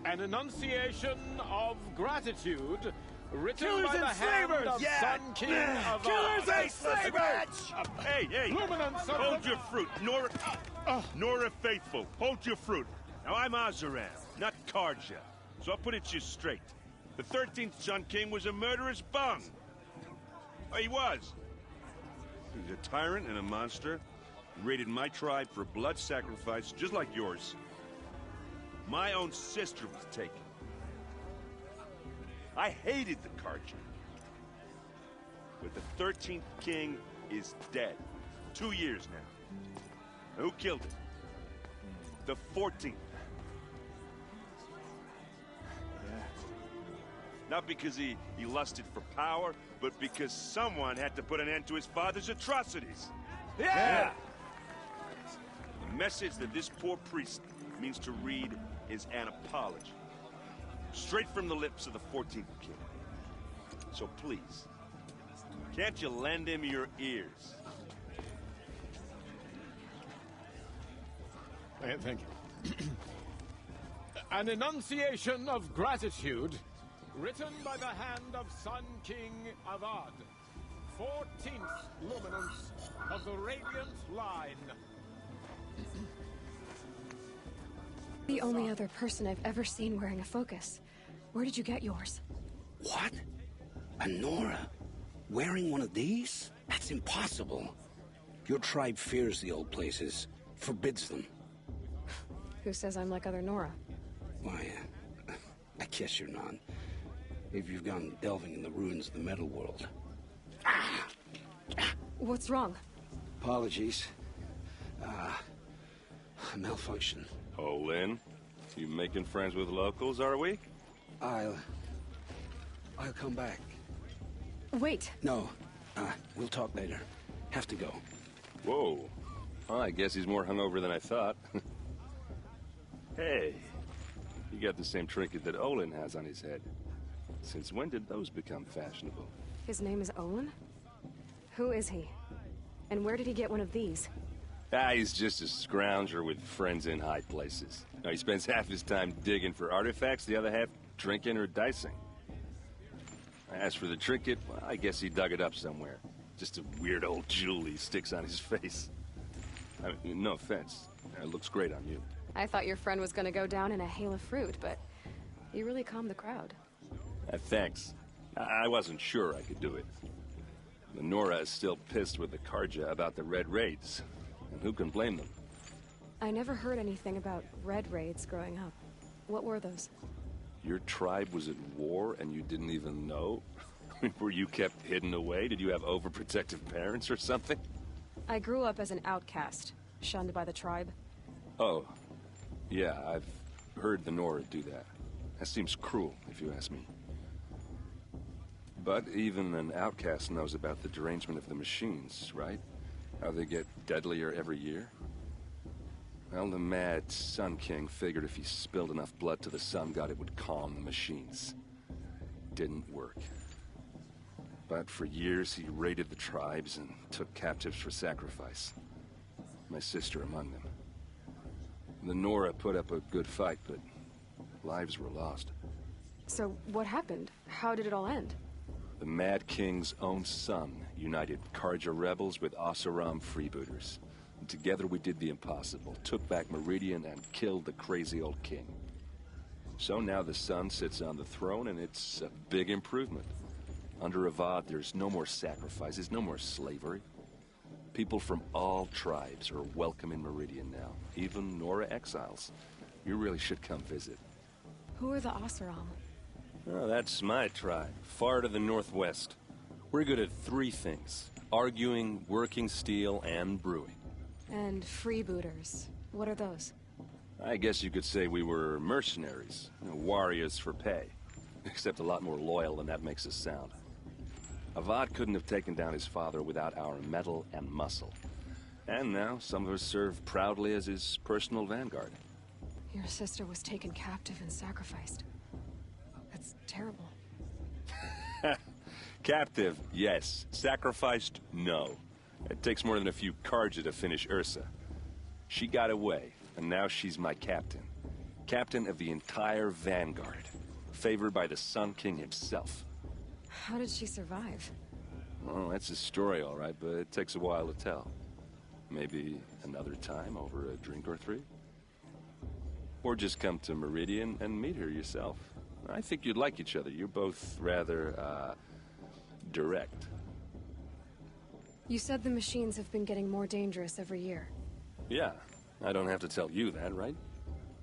Speaker 7: An enunciation of gratitude written
Speaker 17: Killers
Speaker 7: by the
Speaker 17: and
Speaker 7: hand
Speaker 17: slavers!
Speaker 7: of Sun King of
Speaker 17: Killers and slavers!
Speaker 18: Hey, hey!
Speaker 7: Luminance of
Speaker 18: Hold
Speaker 7: the-
Speaker 18: your fruit, Nora. Nora Faithful, hold your fruit. Now I'm Azaram, not Karja, so I'll put it to you straight. The 13th Sun King was a murderous bung. Oh, he was. He was a tyrant and a monster. He raided my tribe for blood sacrifice, just like yours. My own sister was taken. I hated the Karja. But the 13th king is dead. 2 years now. Who killed him? The 14th. Not because he lusted for power, but because someone had to put an end to his father's atrocities.
Speaker 17: Yeah!
Speaker 18: The message that this poor priest means to read is an apology. Straight from the lips of the 14th king. So please, can't you lend him your ears?
Speaker 7: Thank you. An enunciation of gratitude written by the hand of Sun King Avad, 14th luminance of the Radiant Line.
Speaker 11: The only other person I've ever seen wearing a focus. Where did you get yours?
Speaker 19: What? A Nora? Wearing one of these? That's impossible. Your tribe fears the old places, forbids them.
Speaker 11: Who says I'm like other Nora?
Speaker 19: Why, I guess you're not. If you've gone delving in the ruins of the metal world.
Speaker 11: What's wrong?
Speaker 19: Apologies. A malfunction.
Speaker 18: Oh, Lynn, you making friends with locals, are we?
Speaker 19: I'll come back.
Speaker 11: Wait.
Speaker 19: No, we'll talk later. Have to go.
Speaker 18: Whoa. Well, I guess he's more hungover than I thought. Hey, you got the same trinket that Olin has on his head. Since when did those become fashionable?
Speaker 11: His name is Olin? Who is he? And where did he get one of these?
Speaker 18: He's just a scrounger with friends in high places. Now, he spends half his time digging for artifacts, the other half drinking or dicing. As for the trinket, well, I guess he dug it up somewhere. Just a weird old jewel he sticks on his face. I mean, no offense. It looks great on you.
Speaker 11: I thought your friend was gonna go down in a hail of fruit, but you really calmed the crowd.
Speaker 18: Thanks. I wasn't sure I could do it. The Nora is still pissed with the Karja about the Red Raids. And who can blame them?
Speaker 11: I never heard anything about red raids growing up. What were those?
Speaker 18: Your tribe was at war and you didn't even know? Were you kept hidden away? Did you have overprotective parents or something?
Speaker 11: I grew up as an outcast, shunned by the tribe.
Speaker 18: Oh, yeah, I've heard the Nora do that. That seems cruel, if you ask me. But even an outcast knows about the derangement of the machines, right? How they get deadlier every year? Well, the mad Sun King figured if he spilled enough blood to the Sun God, it would calm the machines. Didn't work. But for years, he raided the tribes and took captives for sacrifice. My sister among them. The Nora put up a good fight, but lives were lost.
Speaker 11: So what happened? How did it all end?
Speaker 18: The Mad King's own son united Karja rebels with Oseram freebooters. And together we did the impossible, took back Meridian and killed the crazy old king. So now the son sits on the throne and it's a big improvement. Under Avad, there's no more sacrifices, no more slavery. People from all tribes are welcome in Meridian now, even Nora exiles. You really should come visit.
Speaker 11: Who are the Oseram?
Speaker 18: Oh, that's my tribe, far to the northwest. We're good at three things: arguing, working steel, and brewing.
Speaker 11: And freebooters. What are those?
Speaker 18: I guess you could say we were mercenaries, warriors for pay. Except a lot more loyal than that makes us sound. Avad couldn't have taken down his father without our metal and muscle. And now some of us serve proudly as his personal vanguard.
Speaker 11: Your sister was taken captive and sacrificed. That's terrible.
Speaker 18: Captive, yes. Sacrificed, no. It takes more than a few Karja to finish Ursa. She got away, and now she's my captain. Captain of the entire Vanguard. Favored by the Sun King himself.
Speaker 11: How did she survive?
Speaker 18: Well, that's a story, all right, but it takes a while to tell. Maybe another time over a drink or three? Or just come to Meridian and meet her yourself. I think you'd like each other. You're both rather, direct.
Speaker 11: You said the machines have been getting more dangerous every year.
Speaker 18: Yeah, I don't have to tell you that, right?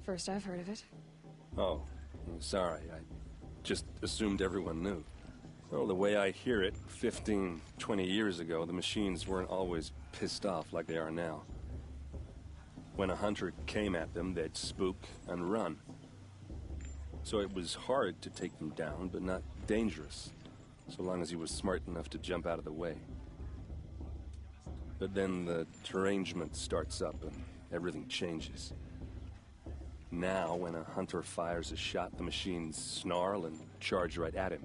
Speaker 11: First I've heard of it.
Speaker 18: Oh, I'm sorry. I just assumed everyone knew. Well, the way I hear it, 15, 20 years ago, the machines weren't always pissed off like they are now. When a hunter came at them, they'd spook and run. So it was hard to take them down, but not dangerous, so long as he was smart enough to jump out of the way. But then the derangement starts up and everything changes. Now, when a hunter fires a shot, the machines snarl and charge right at him.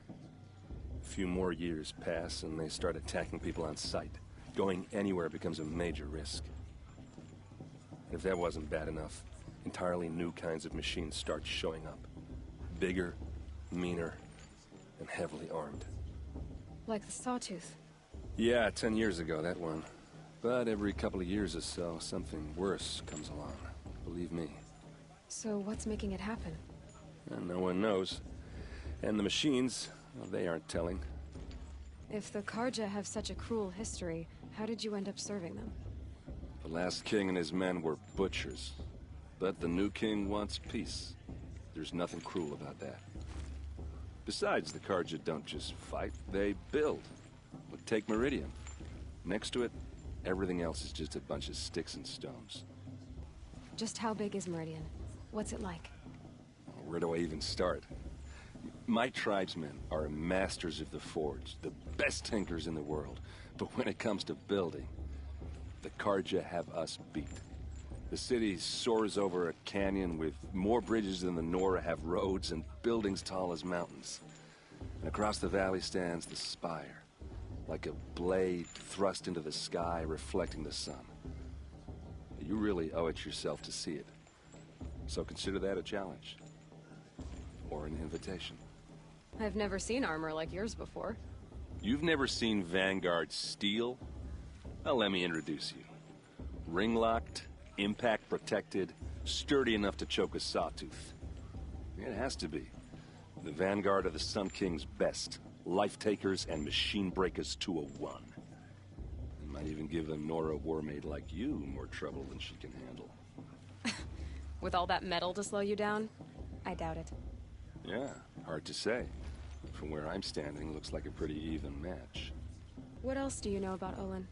Speaker 18: A few more years pass and they start attacking people on sight. Going anywhere becomes a major risk. If that wasn't bad enough, entirely new kinds of machines start showing up. Bigger, meaner, and heavily armed.
Speaker 11: Like the Sawtooth.
Speaker 18: Yeah, 10 years ago, that one. But every couple of years or so, something worse comes along. Believe me.
Speaker 11: So what's making it happen?
Speaker 18: And no one knows. And the machines, well, they aren't telling.
Speaker 11: If the Karja have such a cruel history, how did you end up serving them?
Speaker 18: The last king and his men were butchers. But the new king wants peace. There's nothing cruel about that. Besides, the Karja don't just fight, they build. But take Meridian. Next to it, everything else is just a bunch of sticks and stones.
Speaker 11: Just how big is Meridian? What's it like?
Speaker 18: Where do I even start? My tribesmen are masters of the forge, the best tinkers in the world. But when it comes to building, the Karja have us beat. The city soars over a canyon with more bridges than the Nora have roads and buildings tall as mountains. And across the valley stands the spire, like a blade thrust into the sky reflecting the sun. You really owe it yourself to see it. So consider that a challenge. Or an invitation.
Speaker 11: I've never seen armor like yours before.
Speaker 18: You've never seen Vanguard steel? Well, let me introduce you. Ring-locked, impact-protected, sturdy enough to choke a sawtooth. It has to be. The Vanguard of the Sun King's best. Life-takers and machine-breakers to a one. It might even give a Nora warmaid like you more trouble than she can handle.
Speaker 11: With all that metal to slow you down? I doubt it.
Speaker 18: Yeah, hard to say. From where I'm standing, looks like a pretty even match.
Speaker 11: What else do you know about Olin?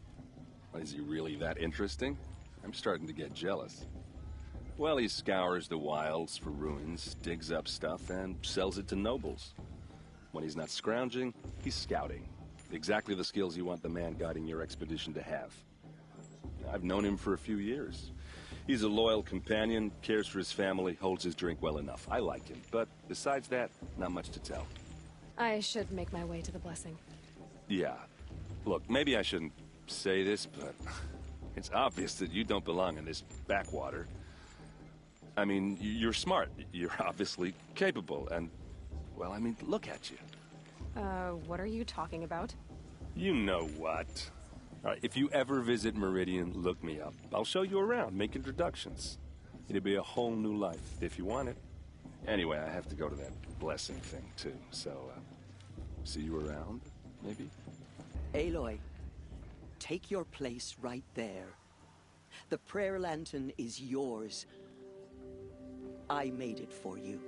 Speaker 18: Is he really that interesting? I'm starting to get jealous. Well, he scours the wilds for ruins, digs up stuff, and sells it to nobles. When he's not scrounging, he's scouting. Exactly the skills you want the man guiding your expedition to have. I've known him for a few years. He's a loyal companion, cares for his family, holds his drink well enough. I like him, but besides that, not much to tell.
Speaker 11: I should make my way to the blessing.
Speaker 18: Yeah. Look, maybe I shouldn't say this, but it's obvious that you don't belong in this backwater. I mean, you're smart. You're obviously capable, and, well, I mean, look at you.
Speaker 11: What are you talking about?
Speaker 18: You know what. All right, if you ever visit Meridian, look me up. I'll show you around, make introductions. It'll be a whole new life, if you want it. Anyway, I have to go to that blessing thing, too, so, see you around, maybe?
Speaker 2: Aloy, take your place right there. The prayer lantern is yours. I made it for you.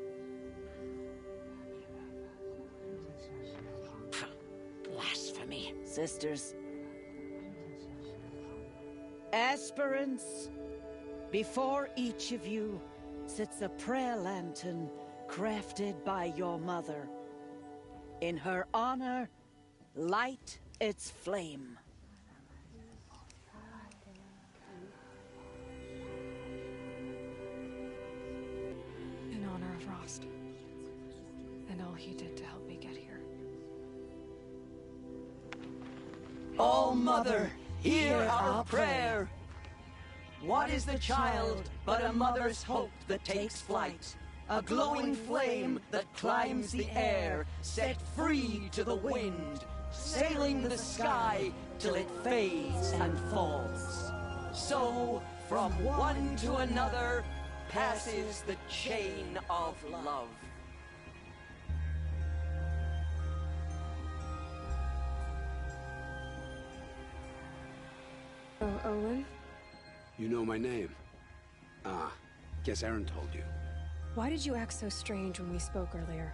Speaker 3: Blasphemy.
Speaker 10: Sisters. Aspirants, before each of you sits a prayer lantern crafted by your mother. In her honor, light its flame.
Speaker 11: In honor of Rost. And all he did to help me get here.
Speaker 2: All Mother, hear our prayer. What is the child but a mother's hope that takes flight? A glowing flame that climbs the air, set free to the wind, sailing the sky till it fades and falls. So, from one to another, passes the chain of love.
Speaker 11: Oh, Olin?
Speaker 19: You know my name? Ah, guess Aaron told you.
Speaker 11: Why did you act so strange when we spoke earlier?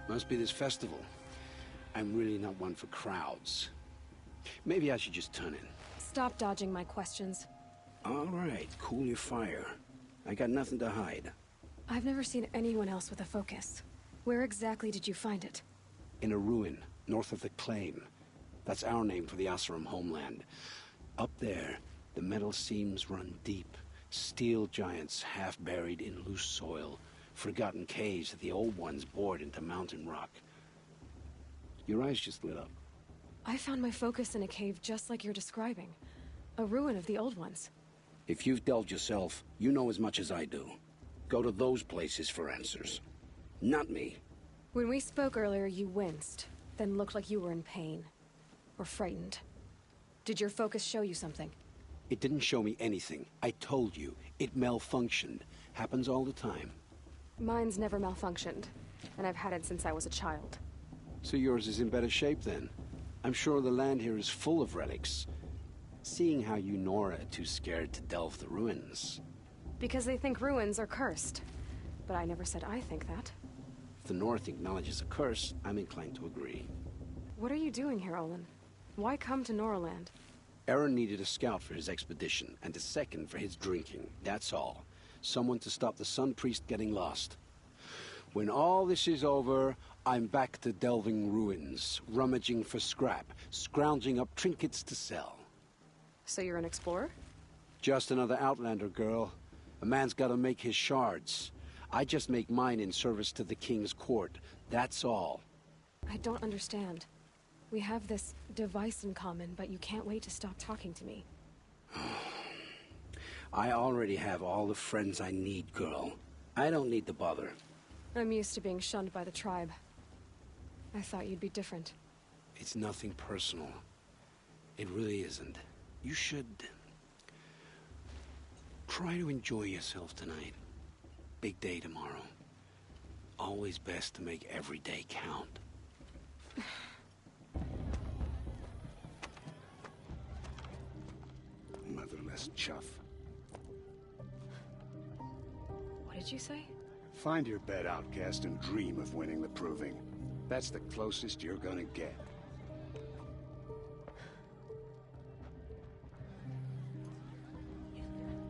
Speaker 19: Must be this festival. I'm really not one for crowds. Maybe I should just turn in.
Speaker 11: Stop dodging my questions.
Speaker 19: All right, cool your fire. I got nothing to hide.
Speaker 11: I've never seen anyone else with a focus. Where exactly did you find it?
Speaker 19: In a ruin, north of the Claim. That's our name for the Oseram homeland. Up there, the metal seams run deep. Steel giants half buried in loose soil. Forgotten caves that the old ones bored into mountain rock. Your eyes just lit up.
Speaker 11: I found my focus in a cave just like you're describing. A ruin of the old ones.
Speaker 19: If you've delved yourself, you know as much as I do. Go to those places for answers. Not me.
Speaker 11: When we spoke earlier, you winced, then looked like you were in pain. Or frightened. Did your focus show you something?
Speaker 19: It didn't show me anything. I told you. It malfunctioned. Happens all the time.
Speaker 11: Mine's never malfunctioned, and I've had it since I was a child.
Speaker 19: So yours is in better shape then. I'm sure the land here is full of relics. Seeing how you Nora are too scared to delve the ruins.
Speaker 11: Because they think ruins are cursed. But I never said I think that.
Speaker 19: If the North acknowledges a curse, I'm inclined to agree.
Speaker 11: What are you doing here, Olin? Why come to Noraland?
Speaker 19: Aaron needed a scout for his expedition, and a second for his drinking. That's all. Someone to stop the Sun Priest getting lost. When all this is over, I'm back to delving ruins, rummaging for scrap, scrounging up trinkets to sell.
Speaker 11: So you're an explorer?
Speaker 19: Just another Outlander, girl. A man's gotta make his shards. I just make mine in service to the King's court. That's all.
Speaker 11: I don't understand. We have this device in common, but you can't wait to stop talking to me.
Speaker 19: I already have all the friends I need, girl. I don't need the bother.
Speaker 11: I'm used to being shunned by the tribe. I thought you'd be different.
Speaker 19: It's nothing personal. It really isn't. You should... try to enjoy yourself tonight. Big day tomorrow. Always best to make every day count.
Speaker 14: Motherless chuff.
Speaker 11: What did you say?
Speaker 14: Find your bed, outcast, and dream of winning the proving. That's the closest you're gonna get.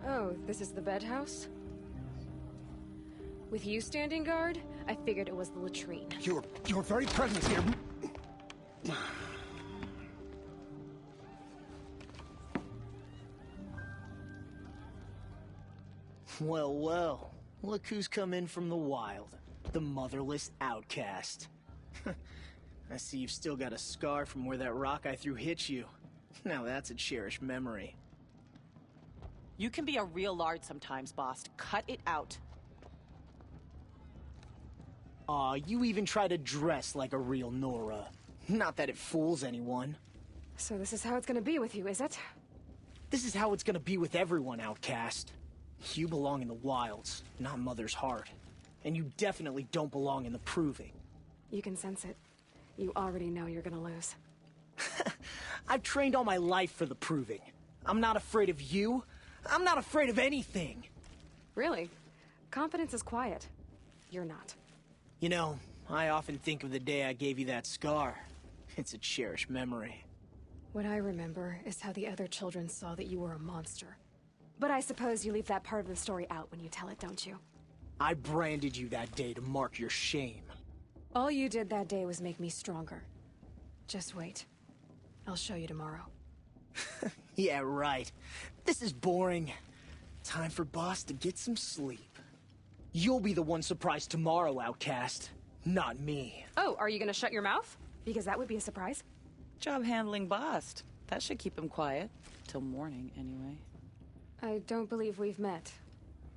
Speaker 11: Oh, this is the bed house? With you standing guard, I figured it was the latrine.
Speaker 14: Your very presence here...
Speaker 20: Well, well. Look who's come in from the wild. The motherless outcast. I see you've still got a scar from where that rock I threw hit you. Now that's a cherished memory.
Speaker 10: You can be a real lard sometimes, boss. Cut it out.
Speaker 20: Aw, you even try to dress like a real Nora. Not that it fools anyone.
Speaker 11: So this is how it's gonna be with you, is it?
Speaker 20: This is how it's gonna be with everyone, outcast. You belong in the wilds, not Mother's heart. And you definitely don't belong in the proving.
Speaker 11: You can sense it. You already know you're gonna lose.
Speaker 20: I've trained all my life for the proving. I'm not afraid of you. I'm not afraid of anything.
Speaker 11: Really? Confidence is quiet. You're not.
Speaker 20: You know, I often think of the day I gave you that scar. It's a cherished memory.
Speaker 11: What I remember is how the other children saw that you were a monster. But I suppose you leave that part of the story out when you tell it, don't you?
Speaker 20: I branded you that day to mark your shame.
Speaker 11: All you did that day was make me stronger. Just wait. I'll show you tomorrow.
Speaker 20: Yeah, right. This is boring. Time for Boss to get some sleep. You'll be the one surprised tomorrow, outcast. Not me.
Speaker 11: Oh, are you gonna shut your mouth? Because that would be a surprise.
Speaker 10: Job handling, boss.
Speaker 21: That should keep him quiet. Till morning, anyway.
Speaker 11: I don't believe we've met.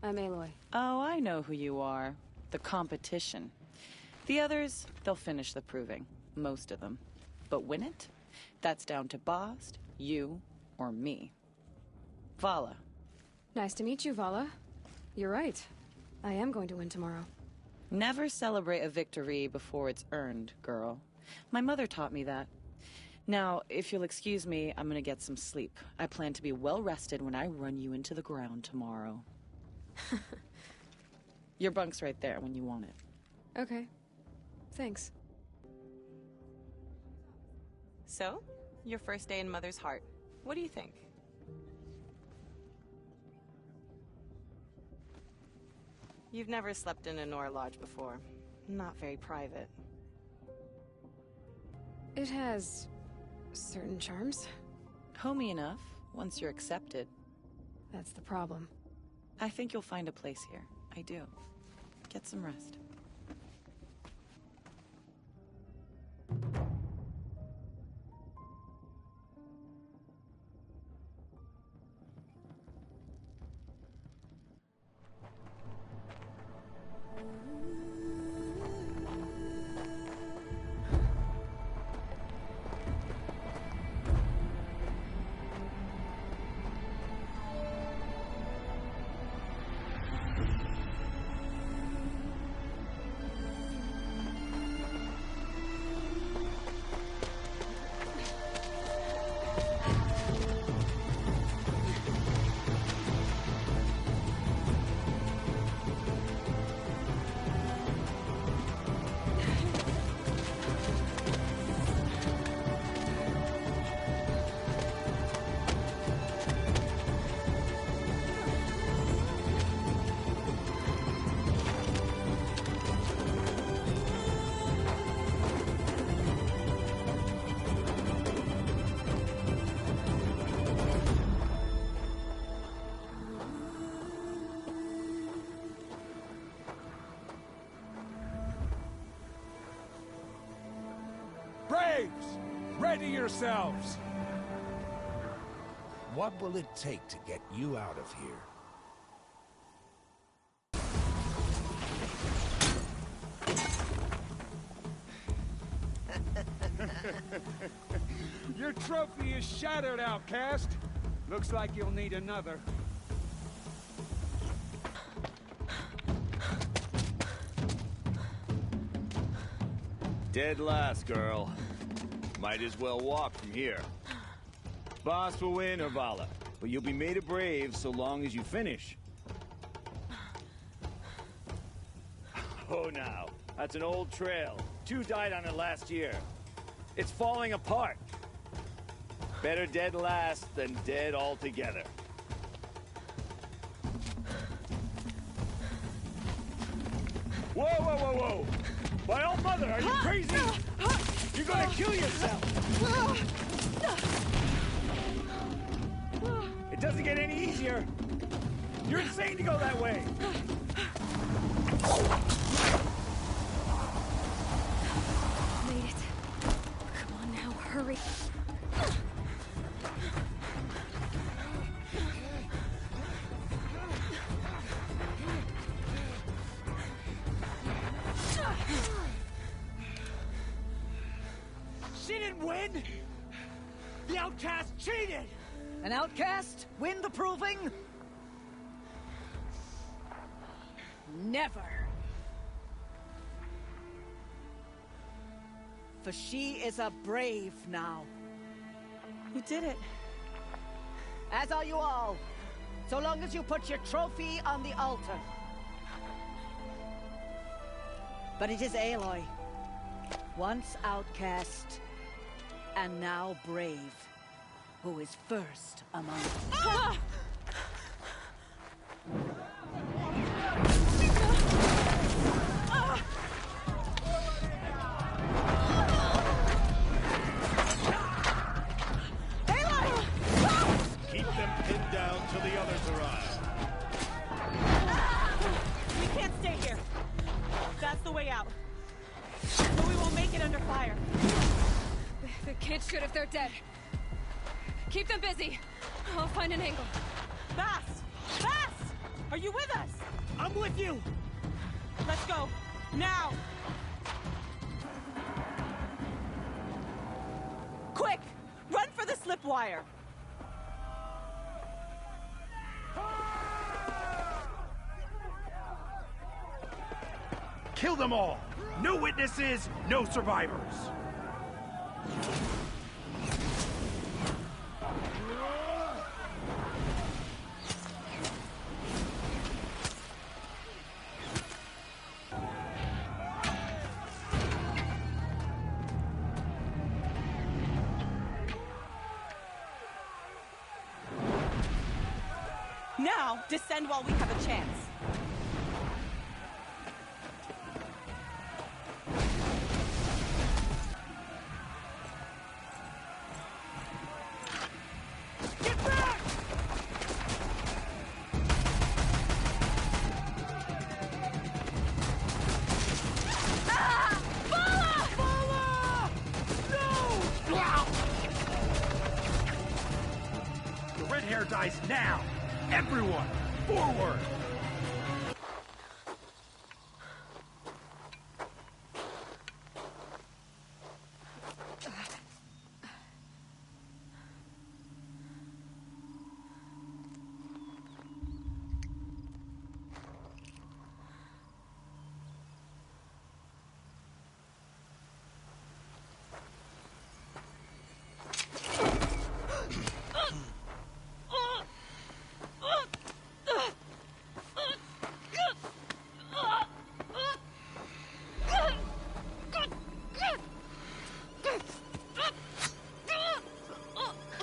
Speaker 11: I'm Aloy.
Speaker 21: Oh, I know who you are. The competition. The others, they'll finish the proving. Most of them. But win it? That's down to Bast, you, or me. Vala.
Speaker 11: Nice to meet you, Vala. You're right. I am going to win tomorrow.
Speaker 21: Never celebrate a victory before it's earned, girl. My mother taught me that. Now, if you'll excuse me, I'm gonna get some sleep. I plan to be well rested when I run you into the ground tomorrow. Your bunk's right there when you want it.
Speaker 11: Okay. Thanks.
Speaker 21: So, your first day in Mother's Heart. What do you think? You've never slept in a Nora Lodge before. Not very private.
Speaker 11: It has certain charms.
Speaker 21: Homey enough, once you're accepted.
Speaker 11: That's the problem.
Speaker 21: I think you'll find a place here. I do. Get some rest.
Speaker 17: Braves! Ready yourselves! What will it take to get you out of here?
Speaker 22: Your trophy is shattered, outcast. Looks like you'll need another.
Speaker 23: Dead last, girl. Might as well walk from here. Boss will win or Vala, but you'll be made a brave so long as you finish. Oh, now. That's an old trail. 2 died on it last year. It's falling apart. Better dead last than dead altogether. Whoa, whoa, whoa, whoa! My old mother, are you crazy? You're gonna kill yourself! It doesn't get any easier! You're insane to go that way!
Speaker 11: Made it. Come on now, hurry.
Speaker 22: She didn't win! The outcast cheated!
Speaker 10: An outcast? Win the proving? Never. For she is a brave now.
Speaker 21: You did it.
Speaker 10: As are you all. So long as you put your trophy on the altar. But it is Aloy. Once outcast, and now brave, who is first among us.
Speaker 23: Keep them pinned down till the others arrive.
Speaker 24: We can't stay here. That's the way out. Or we won't make it under fire.
Speaker 11: The kids should if they're dead. Keep them busy. I'll find an angle.
Speaker 24: Fast! Fast! Are you with us?
Speaker 20: I'm with you!
Speaker 24: Let's go. Now! Quick! Run for the slip wire!
Speaker 5: Kill them all! No witnesses, no survivors!
Speaker 24: Now, descend while we have a chance.
Speaker 5: Get back!
Speaker 24: Ah! Bala!
Speaker 5: Bala! No! The red hair dies now! Everyone, forward!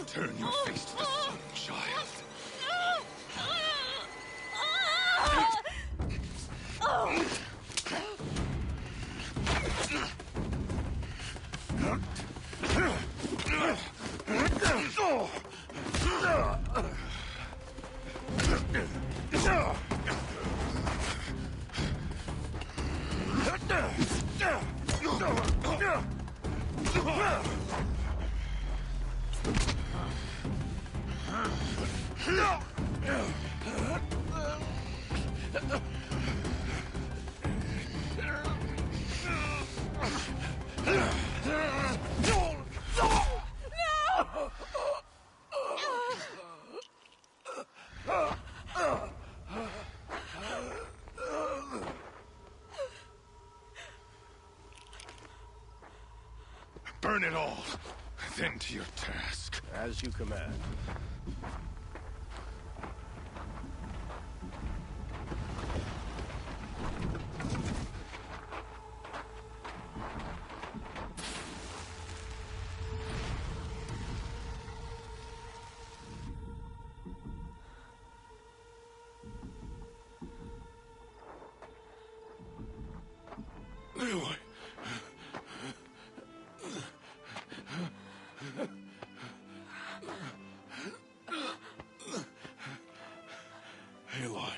Speaker 1: Turn your face to the sun, child. Burn it all, then to your task.
Speaker 5: As you command.
Speaker 1: Aloy. Aloy.